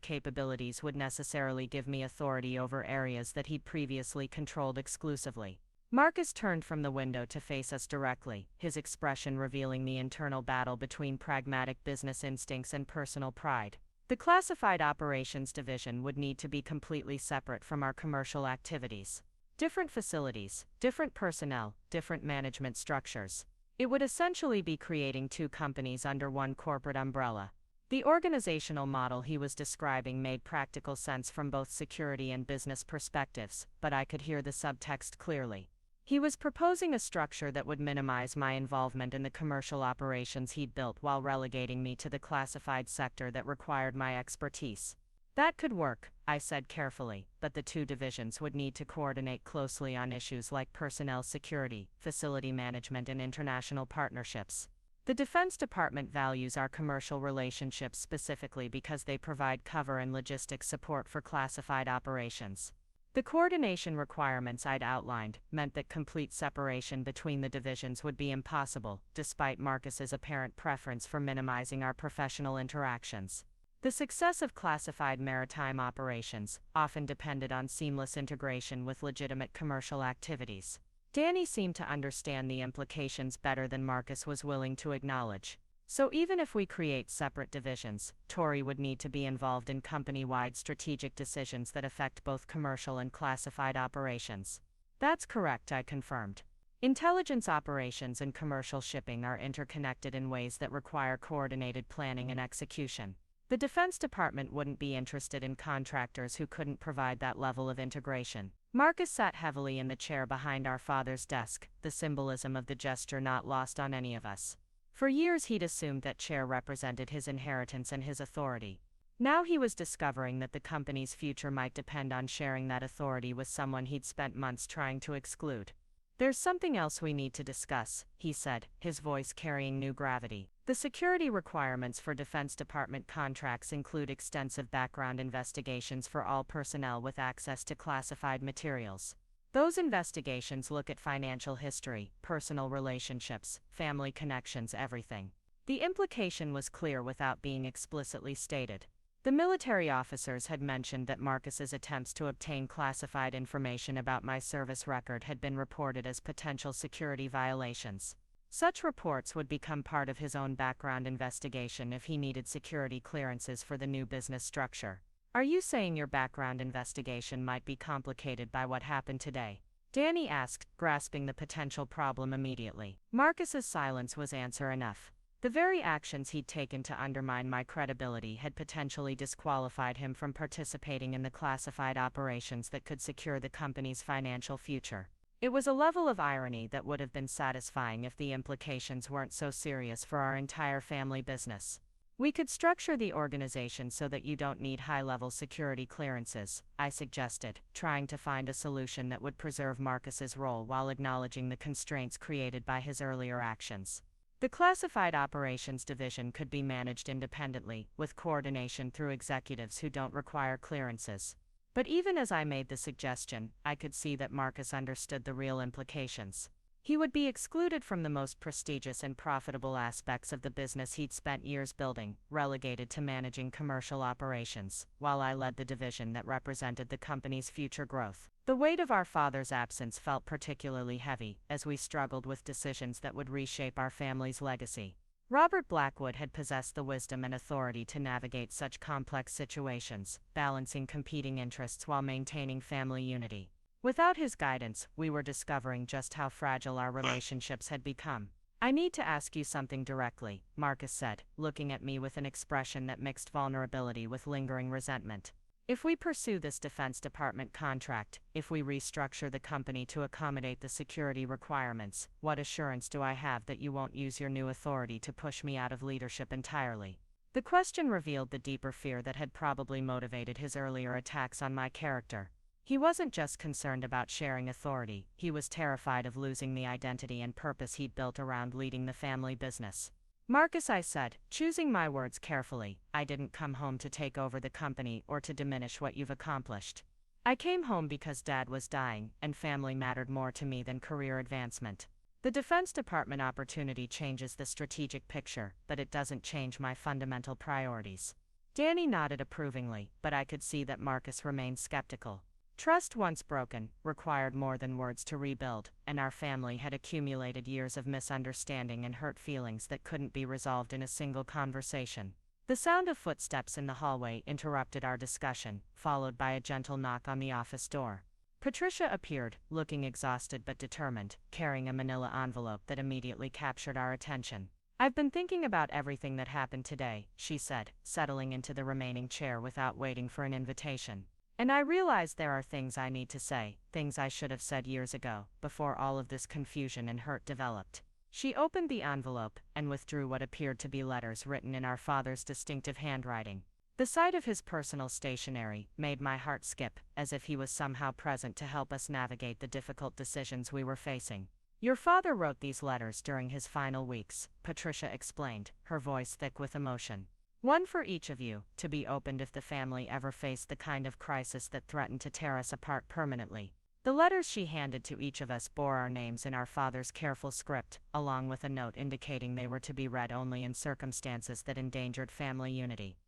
capabilities would necessarily give me authority over areas that he'd previously controlled exclusively. Marcus turned from the window to face us directly, his expression revealing the internal battle between pragmatic business instincts and personal pride. The Classified Operations Division would need to be completely separate from our commercial activities. Different facilities, different personnel, different management structures. It would essentially be creating two companies under one corporate umbrella. The organizational model he was describing made practical sense from both security and business perspectives, but I could hear the subtext clearly. He was proposing a structure that would minimize my involvement in the commercial operations he'd built while relegating me to the classified sector that required my expertise. That could work, I said carefully, but the two divisions would need to coordinate closely on issues like personnel security, facility management, and international partnerships. The Defense Department values our commercial relationships specifically because they provide cover and logistics support for classified operations. The coordination requirements I'd outlined meant that complete separation between the divisions would be impossible, despite Marcus's apparent preference for minimizing our professional interactions. The success of classified maritime operations often depended on seamless integration with legitimate commercial activities. Danny seemed to understand the implications better than Marcus was willing to acknowledge. So even if we create separate divisions, Tori would need to be involved in company-wide strategic decisions that affect both commercial and classified operations. That's correct, I confirmed. Intelligence operations and commercial shipping are interconnected in ways that require coordinated planning and execution. The Defense Department wouldn't be interested in contractors who couldn't provide that level of integration. Marcus sat heavily in the chair behind our father's desk, the symbolism of the gesture not lost on any of us. For years he'd assumed that chair represented his inheritance and his authority. Now he was discovering that the company's future might depend on sharing that authority with someone he'd spent months trying to exclude. There's something else we need to discuss, he said, his voice carrying new gravity. The security requirements for Defense Department contracts include extensive background investigations for all personnel with access to classified materials. Those investigations look at financial history, personal relationships, family connections, everything. The implication was clear without being explicitly stated. The military officers had mentioned that Marcus's attempts to obtain classified information about my service record had been reported as potential security violations. Such reports would become part of his own background investigation if he needed security clearances for the new business structure. Are you saying your background investigation might be complicated by what happened today? Danny asked, grasping the potential problem immediately. Marcus's silence was answer enough. The very actions he'd taken to undermine my credibility had potentially disqualified him from participating in the classified operations that could secure the company's financial future. It was a level of irony that would have been satisfying if the implications weren't so serious for our entire family business. We could structure the organization so that you don't need high-level security clearances, I suggested, trying to find a solution that would preserve Marcus's role while acknowledging the constraints created by his earlier actions. The Classified Operations Division could be managed independently, with coordination through executives who don't require clearances. But even as I made the suggestion, I could see that Marcus understood the real implications. He would be excluded from the most prestigious and profitable aspects of the business he'd spent years building, relegated to managing commercial operations, while I led the division that represented the company's future growth. The weight of our father's absence felt particularly heavy, as we struggled with decisions that would reshape our family's legacy. Robert Blackwood had possessed the wisdom and authority to navigate such complex situations, balancing competing interests while maintaining family unity. Without his guidance, we were discovering just how fragile our relationships had become. I need to ask you something directly, Marcus said, looking at me with an expression that mixed vulnerability with lingering resentment. If we pursue this Defense Department contract, if we restructure the company to accommodate the security requirements, what assurance do I have that you won't use your new authority to push me out of leadership entirely? The question revealed the deeper fear that had probably motivated his earlier attacks on my character. He wasn't just concerned about sharing authority, he was terrified of losing the identity and purpose he'd built around leading the family business. Marcus, I said, choosing my words carefully, I didn't come home to take over the company or to diminish what you've accomplished. I came home because Dad was dying, and family mattered more to me than career advancement. The Defense Department opportunity changes the strategic picture, but it doesn't change my fundamental priorities. Danny nodded approvingly, but I could see that Marcus remained skeptical. Trust once broken required more than words to rebuild, and our family had accumulated years of misunderstanding and hurt feelings that couldn't be resolved in a single conversation. The sound of footsteps in the hallway interrupted our discussion, followed by a gentle knock on the office door. Patricia appeared, looking exhausted but determined, carrying a manila envelope that immediately captured our attention. "I've been thinking about everything that happened today," she said, settling into the remaining chair without waiting for an invitation. "And I realize there are things I need to say, things I should have said years ago, before all of this confusion and hurt developed." She opened the envelope and withdrew what appeared to be letters written in our father's distinctive handwriting. The sight of his personal stationery made my heart skip, as if he was somehow present to help us navigate the difficult decisions we were facing. "Your father wrote these letters during his final weeks," Patricia explained, her voice thick with emotion. "One for each of you, to be opened if the family ever faced the kind of crisis that threatened to tear us apart permanently." The letters she handed to each of us bore our names in our father's careful script, along with a note indicating they were to be read only in circumstances that endangered family unity.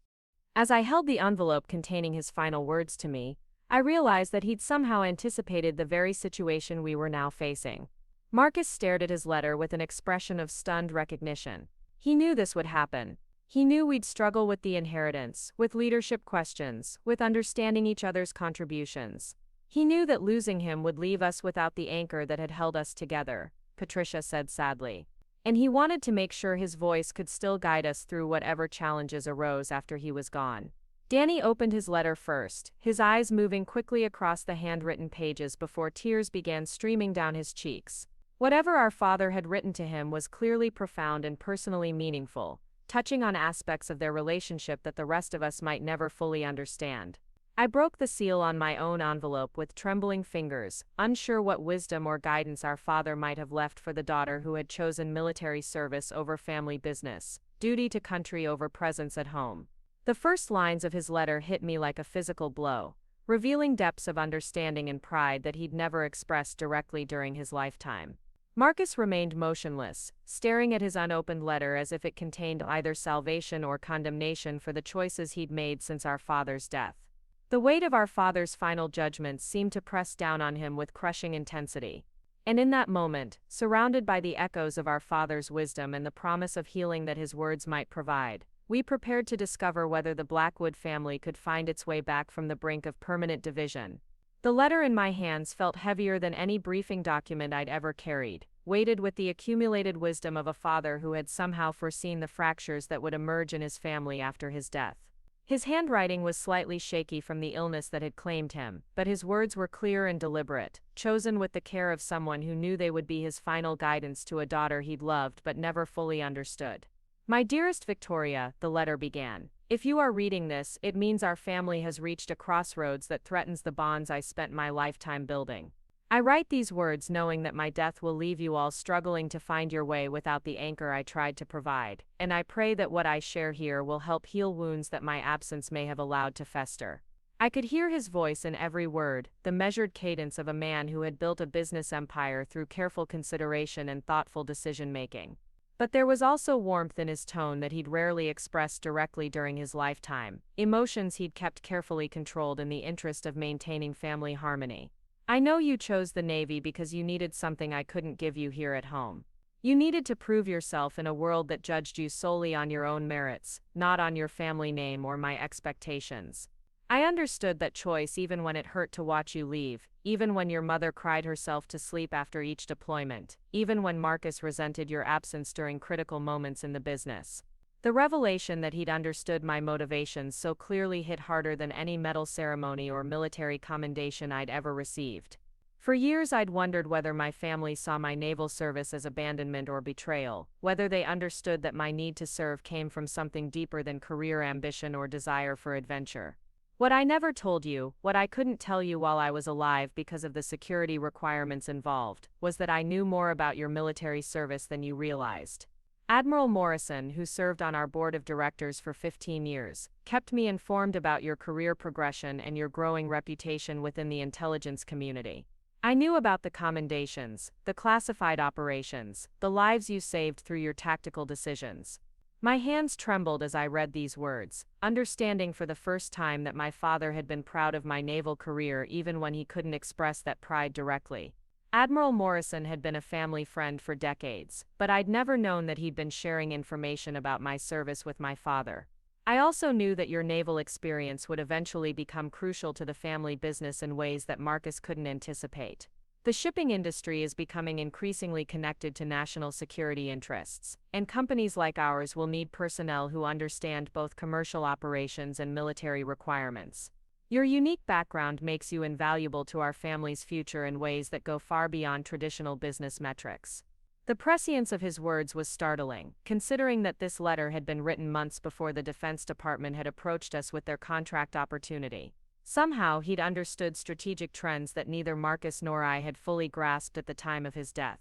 As I held the envelope containing his final words to me, I realized that he'd somehow anticipated the very situation we were now facing. Marcus stared at his letter with an expression of stunned recognition. He knew this would happen. He knew we'd struggle with the inheritance, with leadership questions, with understanding each other's contributions. He knew that losing him would leave us without the anchor that had held us together, Patricia said sadly. And he wanted to make sure his voice could still guide us through whatever challenges arose after he was gone. Danny opened his letter first, his eyes moving quickly across the handwritten pages before tears began streaming down his cheeks. Whatever our father had written to him was clearly profound and personally meaningful, touching on aspects of their relationship that the rest of us might never fully understand. I broke the seal on my own envelope with trembling fingers, unsure what wisdom or guidance our father might have left for the daughter who had chosen military service over family business, duty to country over presence at home. The first lines of his letter hit me like a physical blow, revealing depths of understanding and pride that he'd never expressed directly during his lifetime. Marcus remained motionless, staring at his unopened letter as if it contained either salvation or condemnation for the choices he'd made since our father's death. The weight of our father's final judgment seemed to press down on him with crushing intensity. And in that moment, surrounded by the echoes of our father's wisdom and the promise of healing that his words might provide, we prepared to discover whether the Blackwood family could find its way back from the brink of permanent division. The letter in my hands felt heavier than any briefing document I'd ever carried, weighted with the accumulated wisdom of a father who had somehow foreseen the fractures that would emerge in his family after his death. His handwriting was slightly shaky from the illness that had claimed him, but his words were clear and deliberate, chosen with the care of someone who knew they would be his final guidance to a daughter he'd loved but never fully understood. "My dearest Victoria," the letter began, "if you are reading this, it means our family has reached a crossroads that threatens the bonds I spent my lifetime building. I write these words knowing that my death will leave you all struggling to find your way without the anchor I tried to provide, and I pray that what I share here will help heal wounds that my absence may have allowed to fester." I could hear his voice in every word, the measured cadence of a man who had built a business empire through careful consideration and thoughtful decision-making. But there was also warmth in his tone that he'd rarely expressed directly during his lifetime, emotions he'd kept carefully controlled in the interest of maintaining family harmony. "I know you chose the Navy because you needed something I couldn't give you here at home. You needed to prove yourself in a world that judged you solely on your own merits, not on your family name or my expectations. I understood that choice even when it hurt to watch you leave, even when your mother cried herself to sleep after each deployment, even when Marcus resented your absence during critical moments in the business." The revelation that he'd understood my motivations so clearly hit harder than any medal ceremony or military commendation I'd ever received. For years I'd wondered whether my family saw my naval service as abandonment or betrayal, whether they understood that my need to serve came from something deeper than career ambition or desire for adventure. What I never told you, what I couldn't tell you while I was alive because of the security requirements involved, was that I knew more about your military service than you realized. Admiral Morrison, who served on our board of directors for 15 years, kept me informed about your career progression and your growing reputation within the intelligence community. I knew about the commendations, the classified operations, the lives you saved through your tactical decisions. My hands trembled as I read these words, understanding for the first time that my father had been proud of my naval career even when he couldn't express that pride directly. Admiral Morrison had been a family friend for decades, but I'd never known that he'd been sharing information about my service with my father. I also knew that your naval experience would eventually become crucial to the family business in ways that Marcus couldn't anticipate. The shipping industry is becoming increasingly connected to national security interests, and companies like ours will need personnel who understand both commercial operations and military requirements. Your unique background makes you invaluable to our family's future in ways that go far beyond traditional business metrics. The prescience of his words was startling, considering that this letter had been written months before the Defense Department had approached us with their contract opportunity. Somehow he'd understood strategic trends that neither Marcus nor I had fully grasped at the time of his death.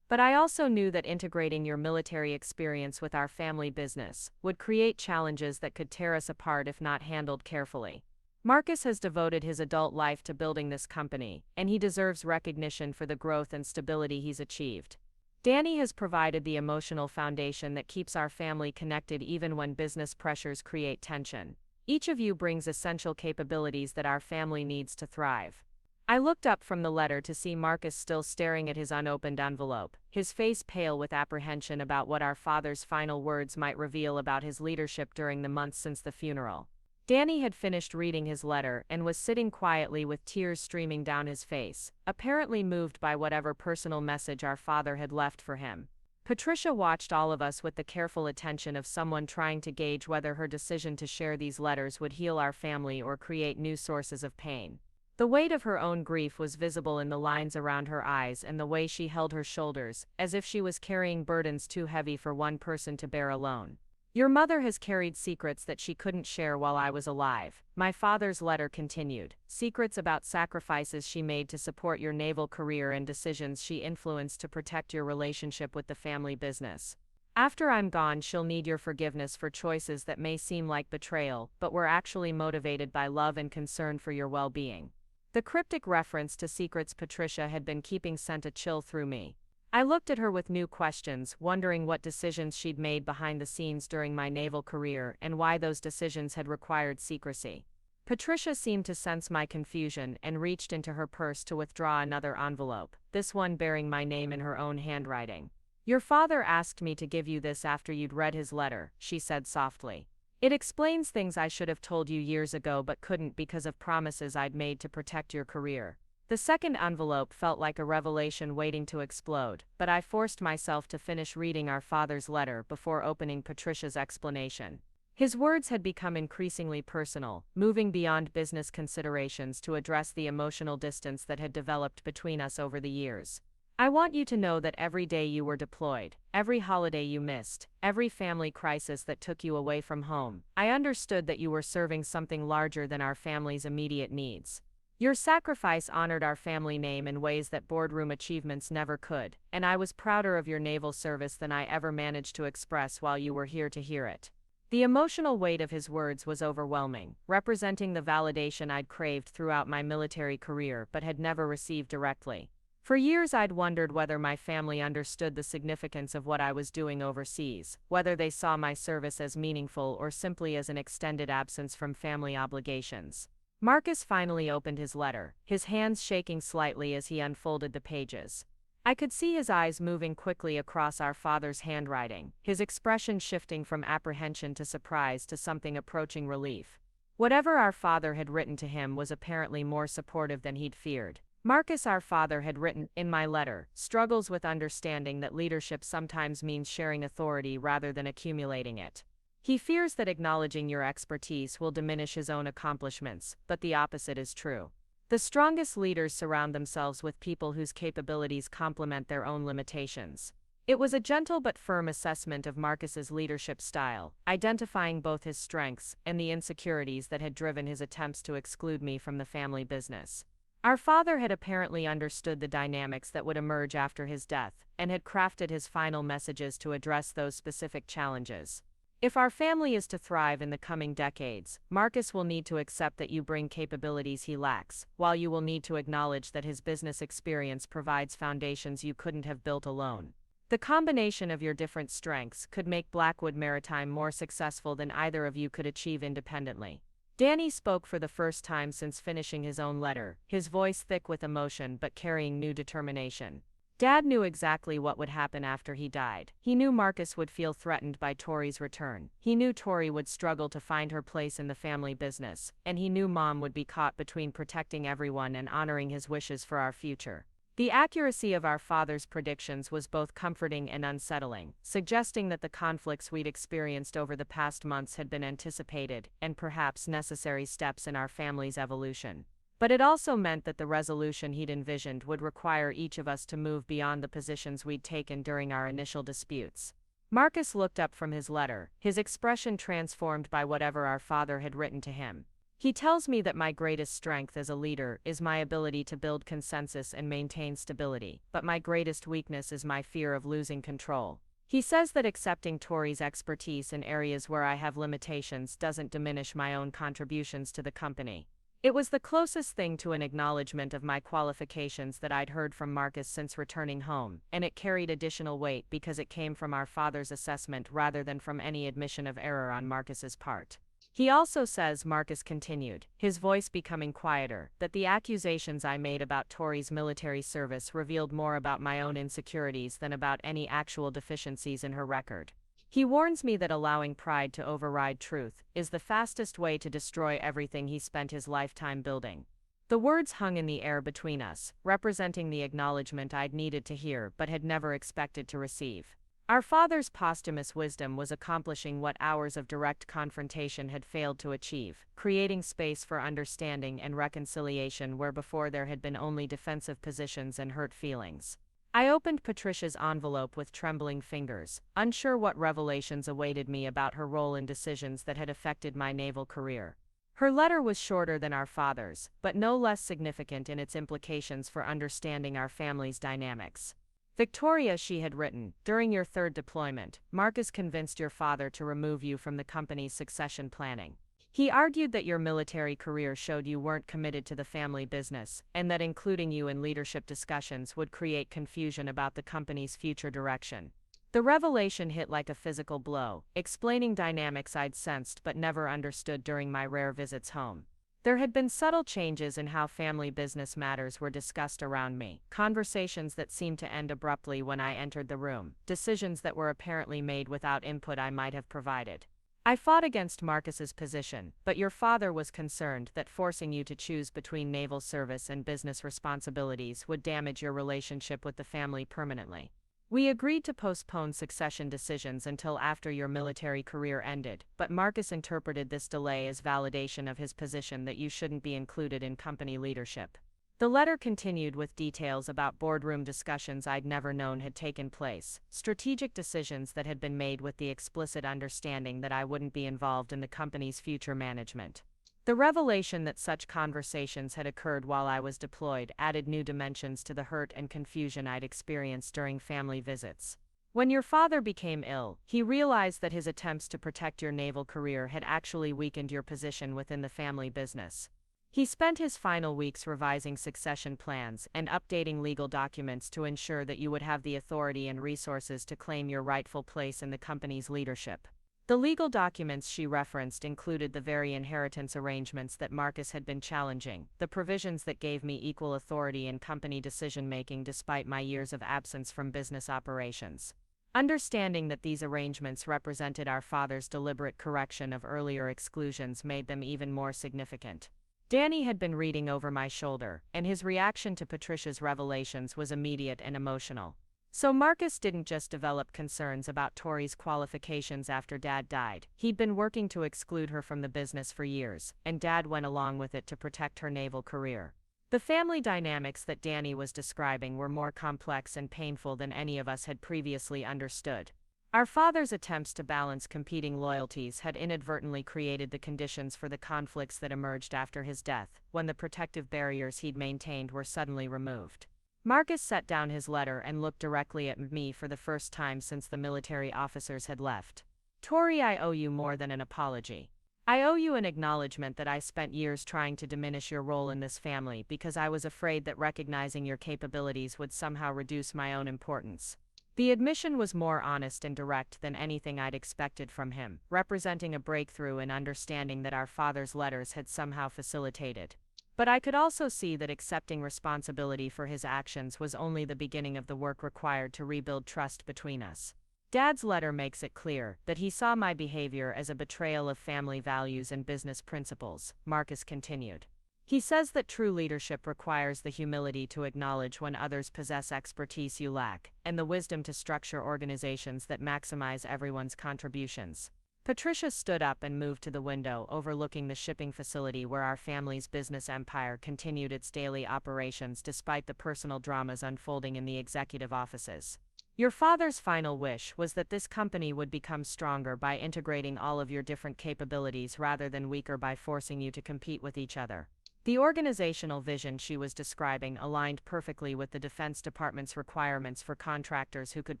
But I also knew that integrating your military experience with our family business would create challenges that could tear us apart if not handled carefully. Marcus has devoted his adult life to building this company, and he deserves recognition for the growth and stability he's achieved. Danny has provided the emotional foundation that keeps our family connected even when business pressures create tension. Each of you brings essential capabilities that our family needs to thrive. I looked up from the letter to see Marcus still staring at his unopened envelope, his face pale with apprehension about what our father's final words might reveal about his leadership during the months since the funeral. Danny had finished reading his letter and was sitting quietly with tears streaming down his face, apparently moved by whatever personal message our father had left for him. Patricia watched all of us with the careful attention of someone trying to gauge whether her decision to share these letters would heal our family or create new sources of pain. The weight of her own grief was visible in the lines around her eyes and the way she held her shoulders, as if she was carrying burdens too heavy for one person to bear alone. Your mother has carried secrets that she couldn't share while I was alive, my father's letter continued, secrets about sacrifices she made to support your naval career and decisions she influenced to protect your relationship with the family business. After I'm gone, she'll need your forgiveness for choices that may seem like betrayal, but were actually motivated by love and concern for your well-being. The cryptic reference to secrets Patricia had been keeping sent a chill through me. I looked at her with new questions, wondering what decisions she'd made behind the scenes during my naval career and why those decisions had required secrecy. Patricia seemed to sense my confusion and reached into her purse to withdraw another envelope, this one bearing my name in her own handwriting. Your father asked me to give you this after you'd read his letter, she said softly. It explains things I should have told you years ago but couldn't because of promises I'd made to protect your career. The second envelope felt like a revelation waiting to explode, but I forced myself to finish reading our father's letter before opening Patricia's explanation. His words had become increasingly personal, moving beyond business considerations to address the emotional distance that had developed between us over the years. I want you to know that every day you were deployed, every holiday you missed, every family crisis that took you away from home, I understood that you were serving something larger than our family's immediate needs. Your sacrifice honored our family name in ways that boardroom achievements never could, and I was prouder of your naval service than I ever managed to express while you were here to hear it. The emotional weight of his words was overwhelming, representing the validation I'd craved throughout my military career but had never received directly. For years I'd wondered whether my family understood the significance of what I was doing overseas, whether they saw my service as meaningful or simply as an extended absence from family obligations. Marcus finally opened his letter, his hands shaking slightly as he unfolded the pages. I could see his eyes moving quickly across our father's handwriting, his expression shifting from apprehension to surprise to something approaching relief. Whatever our father had written to him was apparently more supportive than he'd feared. Marcus, our father, had written, in my letter, struggles with understanding that leadership sometimes means sharing authority rather than accumulating it. He fears that acknowledging your expertise will diminish his own accomplishments, but the opposite is true. The strongest leaders surround themselves with people whose capabilities complement their own limitations. It was a gentle but firm assessment of Marcus's leadership style, identifying both his strengths and the insecurities that had driven his attempts to exclude me from the family business. Our father had apparently understood the dynamics that would emerge after his death, and had crafted his final messages to address those specific challenges. If our family is to thrive in the coming decades, Marcus will need to accept that you bring capabilities he lacks, while you will need to acknowledge that his business experience provides foundations you couldn't have built alone. The combination of your different strengths could make Blackwood Maritime more successful than either of you could achieve independently. Danny spoke for the first time since finishing his own letter, his voice thick with emotion but carrying new determination. Dad knew exactly what would happen after he died. He knew Marcus would feel threatened by Tori's return. He knew Tori would struggle to find her place in the family business, and he knew Mom would be caught between protecting everyone and honoring his wishes for our future. The accuracy of our father's predictions was both comforting and unsettling, suggesting that the conflicts we'd experienced over the past months had been anticipated and perhaps necessary steps in our family's evolution. But it also meant that the resolution he'd envisioned would require each of us to move beyond the positions we'd taken during our initial disputes. Marcus looked up from his letter, his expression transformed by whatever our father had written to him. He tells me that my greatest strength as a leader is my ability to build consensus and maintain stability, but my greatest weakness is my fear of losing control. He says that accepting Tori's expertise in areas where I have limitations doesn't diminish my own contributions to the company. It was the closest thing to an acknowledgement of my qualifications that I'd heard from Marcus since returning home, and it carried additional weight because it came from our father's assessment rather than from any admission of error on Marcus's part. He also says, Marcus continued, his voice becoming quieter, that the accusations I made about Tori's military service revealed more about my own insecurities than about any actual deficiencies in her record. He warns me that allowing pride to override truth is the fastest way to destroy everything he spent his lifetime building. The words hung in the air between us, representing the acknowledgement I'd needed to hear but had never expected to receive. Our father's posthumous wisdom was accomplishing what hours of direct confrontation had failed to achieve, creating space for understanding and reconciliation where before there had been only defensive positions and hurt feelings. I opened Patricia's envelope with trembling fingers, unsure what revelations awaited me about her role in decisions that had affected my naval career. Her letter was shorter than our father's, but no less significant in its implications for understanding our family's dynamics. Victoria, she had written, during your third deployment, Marcus convinced your father to remove you from the company's succession planning. He argued that your military career showed you weren't committed to the family business, and that including you in leadership discussions would create confusion about the company's future direction. The revelation hit like a physical blow, explaining dynamics I'd sensed but never understood during my rare visits home. There had been subtle changes in how family business matters were discussed around me, conversations that seemed to end abruptly when I entered the room, decisions that were apparently made without input I might have provided. I fought against Marcus's position, but your father was concerned that forcing you to choose between naval service and business responsibilities would damage your relationship with the family permanently. We agreed to postpone succession decisions until after your military career ended, but Marcus interpreted this delay as validation of his position that you shouldn't be included in company leadership. The letter continued with details about boardroom discussions I'd never known had taken place, strategic decisions that had been made with the explicit understanding that I wouldn't be involved in the company's future management. The revelation that such conversations had occurred while I was deployed added new dimensions to the hurt and confusion I'd experienced during family visits. When your father became ill, he realized that his attempts to protect your naval career had actually weakened your position within the family business. He spent his final weeks revising succession plans and updating legal documents to ensure that you would have the authority and resources to claim your rightful place in the company's leadership. The legal documents she referenced included the very inheritance arrangements that Marcus had been challenging, the provisions that gave me equal authority in company decision-making despite my years of absence from business operations. Understanding that these arrangements represented our father's deliberate correction of earlier exclusions made them even more significant. Danny had been reading over my shoulder, and his reaction to Patricia's revelations was immediate and emotional. So Marcus didn't just develop concerns about Tori's qualifications after Dad died. He'd been working to exclude her from the business for years, and Dad went along with it to protect her naval career. The family dynamics that Danny was describing were more complex and painful than any of us had previously understood. Our father's attempts to balance competing loyalties had inadvertently created the conditions for the conflicts that emerged after his death, when the protective barriers he'd maintained were suddenly removed. Marcus set down his letter and looked directly at me for the first time since the military officers had left. Tori, I owe you more than an apology. I owe you an acknowledgement that I spent years trying to diminish your role in this family because I was afraid that recognizing your capabilities would somehow reduce my own importance. The admission was more honest and direct than anything I'd expected from him, representing a breakthrough in understanding that our father's letters had somehow facilitated. But I could also see that accepting responsibility for his actions was only the beginning of the work required to rebuild trust between us. Dad's letter makes it clear that he saw my behavior as a betrayal of family values and business principles, Marcus continued. He says that true leadership requires the humility to acknowledge when others possess expertise you lack, and the wisdom to structure organizations that maximize everyone's contributions. Patricia stood up and moved to the window overlooking the shipping facility where our family's business empire continued its daily operations despite the personal dramas unfolding in the executive offices. Your father's final wish was that this company would become stronger by integrating all of your different capabilities rather than weaker by forcing you to compete with each other. The organizational vision she was describing aligned perfectly with the Defense Department's requirements for contractors who could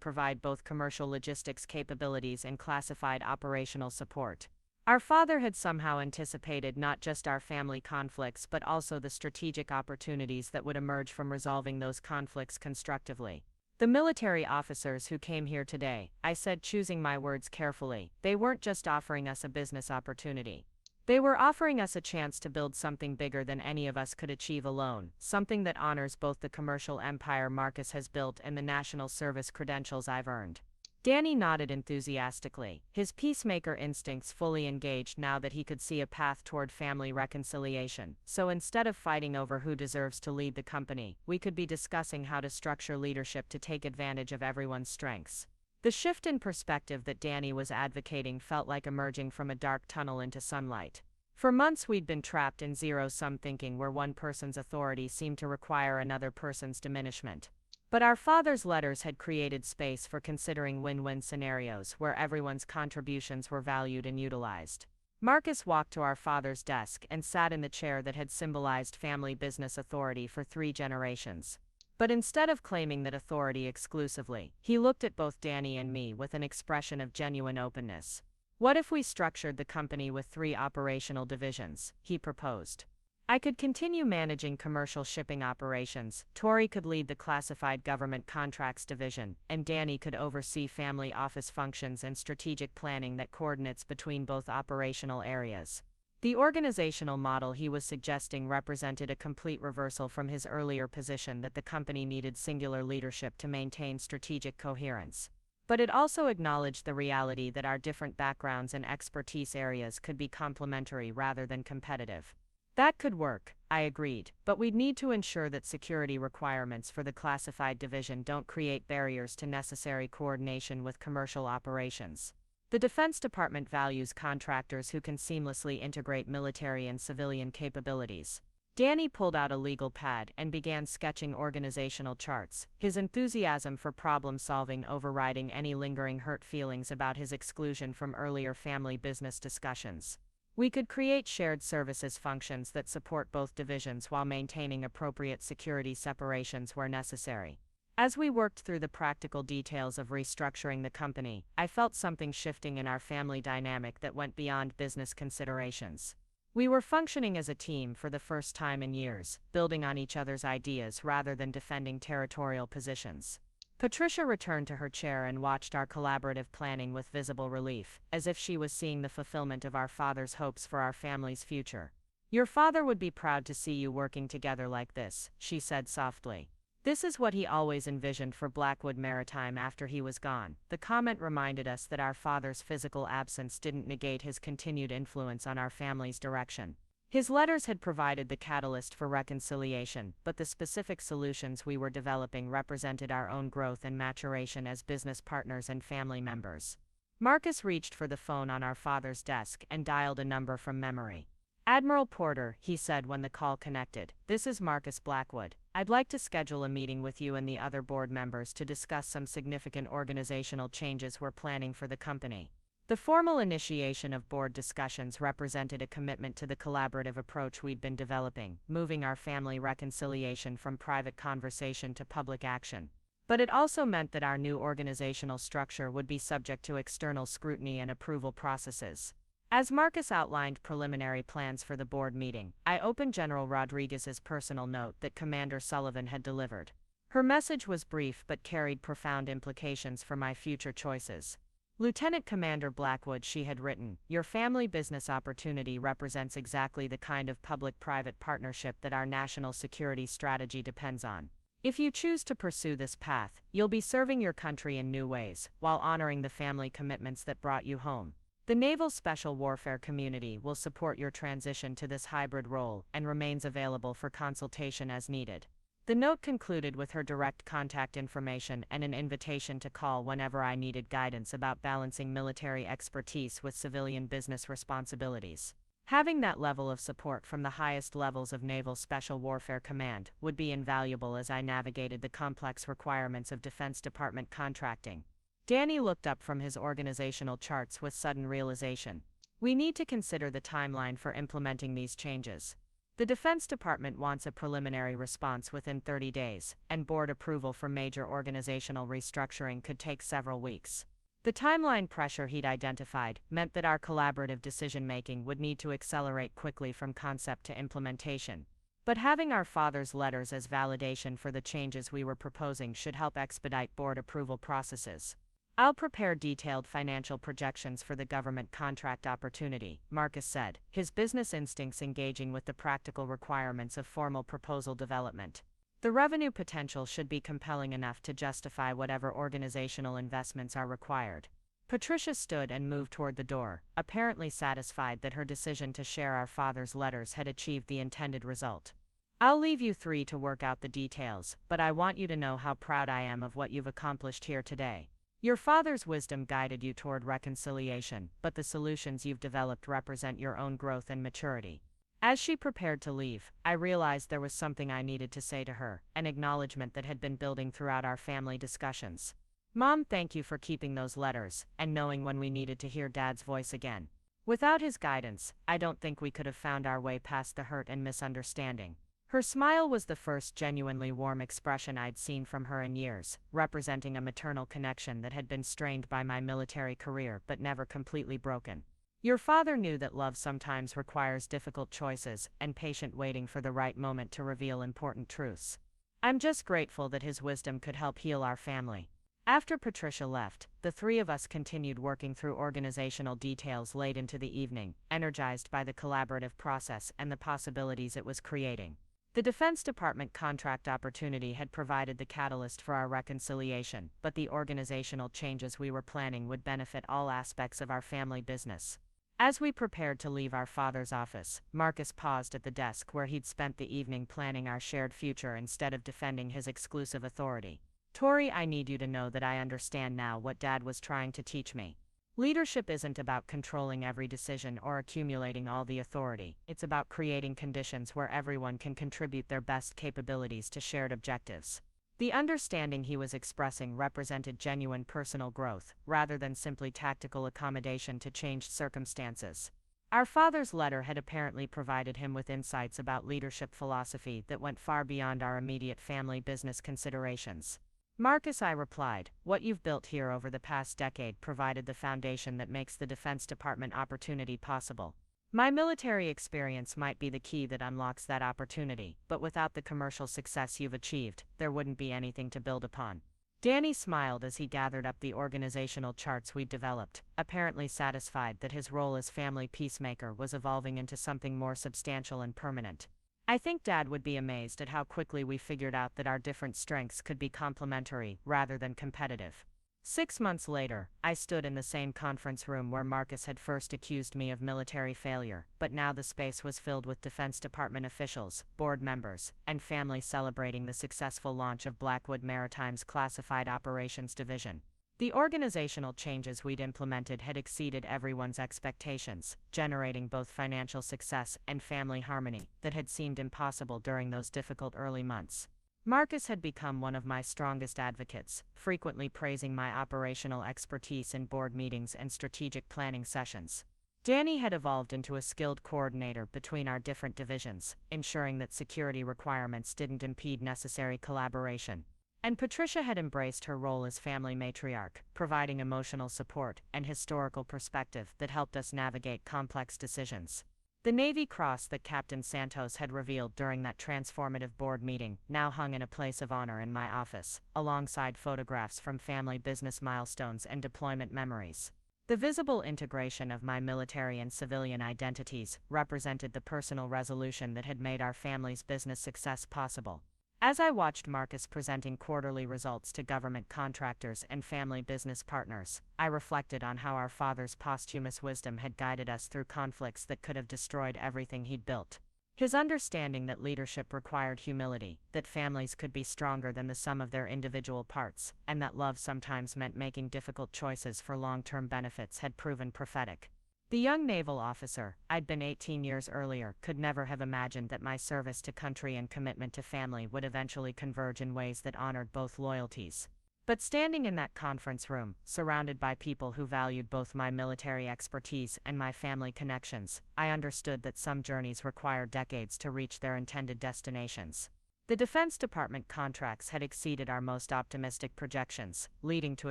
provide both commercial logistics capabilities and classified operational support. Our father had somehow anticipated not just our family conflicts but also the strategic opportunities that would emerge from resolving those conflicts constructively. The military officers who came here today, I said, choosing my words carefully, they weren't just offering us a business opportunity. They were offering us a chance to build something bigger than any of us could achieve alone, something that honors both the commercial empire Marcus has built and the national service credentials I've earned. Danny nodded enthusiastically, his peacemaker instincts fully engaged now that he could see a path toward family reconciliation. So instead of fighting over who deserves to lead the company, we could be discussing how to structure leadership to take advantage of everyone's strengths. The shift in perspective that Danny was advocating felt like emerging from a dark tunnel into sunlight. For months we'd been trapped in zero-sum thinking where one person's authority seemed to require another person's diminishment. But our father's letters had created space for considering win-win scenarios where everyone's contributions were valued and utilized. Marcus walked to our father's desk and sat in the chair that had symbolized family business authority for 3 generations. But instead of claiming that authority exclusively, he looked at both Danny and me with an expression of genuine openness. What if we structured the company with 3 operational divisions, he proposed. I could continue managing commercial shipping operations, Tori could lead the classified government contracts division, and Danny could oversee family office functions and strategic planning that coordinates between both operational areas. The organizational model he was suggesting represented a complete reversal from his earlier position that the company needed singular leadership to maintain strategic coherence. But it also acknowledged the reality that our different backgrounds and expertise areas could be complementary rather than competitive. That could work, I agreed, but we'd need to ensure that security requirements for the classified division don't create barriers to necessary coordination with commercial operations. The Defense Department values contractors who can seamlessly integrate military and civilian capabilities. Danny pulled out a legal pad and began sketching organizational charts, his enthusiasm for problem-solving overriding any lingering hurt feelings about his exclusion from earlier family business discussions. We could create shared services functions that support both divisions while maintaining appropriate security separations where necessary. As we worked through the practical details of restructuring the company, I felt something shifting in our family dynamic that went beyond business considerations. We were functioning as a team for the first time in years, building on each other's ideas rather than defending territorial positions. Patricia returned to her chair and watched our collaborative planning with visible relief, as if she was seeing the fulfillment of our father's hopes for our family's future. Your father would be proud to see you working together like this, she said softly. This is what he always envisioned for Blackwood Maritime after he was gone. The comment reminded us that our father's physical absence didn't negate his continued influence on our family's direction. His letters had provided the catalyst for reconciliation, but the specific solutions we were developing represented our own growth and maturation as business partners and family members. Marcus reached for the phone on our father's desk and dialed a number from memory. Admiral Porter, he said when the call connected, this is Marcus Blackwood. I'd like to schedule a meeting with you and the other board members to discuss some significant organizational changes we're planning for the company. The formal initiation of board discussions represented a commitment to the collaborative approach we'd been developing, moving our family reconciliation from private conversation to public action. But it also meant that our new organizational structure would be subject to external scrutiny and approval processes. As Marcus outlined preliminary plans for the board meeting, I opened General Rodriguez's personal note that Commander Sullivan had delivered. Her message was brief but carried profound implications for my future choices. Lieutenant Commander Blackwood, she had written, your family business opportunity represents exactly the kind of public-private partnership that our national security strategy depends on. If you choose to pursue this path, you'll be serving your country in new ways, while honoring the family commitments that brought you home. The Naval Special Warfare community will support your transition to this hybrid role and remains available for consultation as needed. The note concluded with her direct contact information and an invitation to call whenever I needed guidance about balancing military expertise with civilian business responsibilities. Having that level of support from the highest levels of Naval Special Warfare Command would be invaluable as I navigated the complex requirements of Defense Department contracting. Danny looked up from his organizational charts with sudden realization. We need to consider the timeline for implementing these changes. The Defense Department wants a preliminary response within 30 days, and board approval for major organizational restructuring could take several weeks. The timeline pressure he'd identified meant that our collaborative decision-making would need to accelerate quickly from concept to implementation. But having our father's letters as validation for the changes we were proposing should help expedite board approval processes. I'll prepare detailed financial projections for the government contract opportunity, Marcus said, his business instincts engaging with the practical requirements of formal proposal development. The revenue potential should be compelling enough to justify whatever organizational investments are required. Patricia stood and moved toward the door, apparently satisfied that her decision to share our father's letters had achieved the intended result. I'll leave you three to work out the details, but I want you to know how proud I am of what you've accomplished here today. Your father's wisdom guided you toward reconciliation, but the solutions you've developed represent your own growth and maturity. As she prepared to leave, I realized there was something I needed to say to her, an acknowledgement that had been building throughout our family discussions. Mom, thank you for keeping those letters, and knowing when we needed to hear Dad's voice again. Without his guidance, I don't think we could have found our way past the hurt and misunderstanding. Her smile was the first genuinely warm expression I'd seen from her in years, representing a maternal connection that had been strained by my military career but never completely broken. Your father knew that love sometimes requires difficult choices and patient waiting for the right moment to reveal important truths. I'm just grateful that his wisdom could help heal our family. After Patricia left, the three of us continued working through organizational details late into the evening, energized by the collaborative process and the possibilities it was creating. The Defense Department contract opportunity had provided the catalyst for our reconciliation, but the organizational changes we were planning would benefit all aspects of our family business. As we prepared to leave our father's office, Marcus paused at the desk where he'd spent the evening planning our shared future instead of defending his exclusive authority. Tori, I need you to know that I understand now what Dad was trying to teach me. Leadership isn't about controlling every decision or accumulating all the authority. It's about creating conditions where everyone can contribute their best capabilities to shared objectives. The understanding he was expressing represented genuine personal growth, rather than simply tactical accommodation to changed circumstances. Our father's letter had apparently provided him with insights about leadership philosophy that went far beyond our immediate family business considerations. Marcus, I replied, what you've built here over the past decade provided the foundation that makes the Defense Department opportunity possible. My military experience might be the key that unlocks that opportunity, but without the commercial success you've achieved, there wouldn't be anything to build upon. Danny smiled as he gathered up the organizational charts we'd developed, apparently satisfied that his role as family peacemaker was evolving into something more substantial and permanent. I think Dad would be amazed at how quickly we figured out that our different strengths could be complementary rather than competitive. 6 months later, I stood in the same conference room where Marcus had first accused me of military failure, but now the space was filled with Defense Department officials, board members, and family celebrating the successful launch of Blackwood Maritime's Classified Operations Division. The organizational changes we'd implemented had exceeded everyone's expectations, generating both financial success and family harmony that had seemed impossible during those difficult early months. Marcus had become one of my strongest advocates, frequently praising my operational expertise in board meetings and strategic planning sessions. Danny had evolved into a skilled coordinator between our different divisions, ensuring that security requirements didn't impede necessary collaboration. And Patricia had embraced her role as family matriarch, providing emotional support and historical perspective that helped us navigate complex decisions. The Navy Cross that Captain Santos had revealed during that transformative board meeting now hung in a place of honor in my office, alongside photographs from family business milestones and deployment memories. The visible integration of my military and civilian identities represented the personal resolution that had made our family's business success possible. As I watched Marcus presenting quarterly results to government contractors and family business partners, I reflected on how our father's posthumous wisdom had guided us through conflicts that could have destroyed everything he'd built. His understanding that leadership required humility, that families could be stronger than the sum of their individual parts, and that love sometimes meant making difficult choices for long-term benefits had proven prophetic. The young naval officer I'd been 18 years earlier could never have imagined that my service to country and commitment to family would eventually converge in ways that honored both loyalties. But standing in that conference room, surrounded by people who valued both my military expertise and my family connections, I understood that some journeys require decades to reach their intended destinations. The Defense Department contracts had exceeded our most optimistic projections, leading to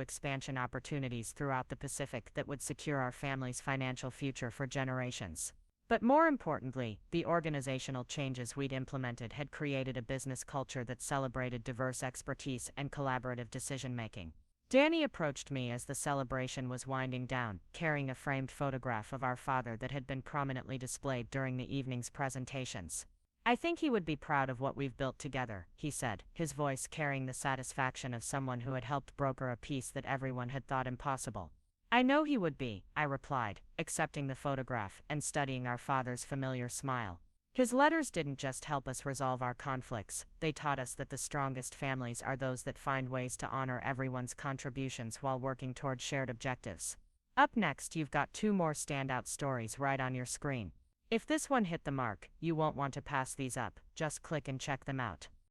expansion opportunities throughout the Pacific that would secure our family's financial future for generations. But more importantly, the organizational changes we'd implemented had created a business culture that celebrated diverse expertise and collaborative decision-making. Danny approached me as the celebration was winding down, carrying a framed photograph of our father that had been prominently displayed during the evening's presentations. "I think he would be proud of what we've built together," he said, his voice carrying the satisfaction of someone who had helped broker a peace that everyone had thought impossible. "I know he would be," I replied, accepting the photograph and studying our father's familiar smile. His letters didn't just help us resolve our conflicts, they taught us that the strongest families are those that find ways to honor everyone's contributions while working toward shared objectives. Up next, you've got 2 more standout stories right on your screen. If this one hit the mark, you won't want to pass these up, just click and check them out.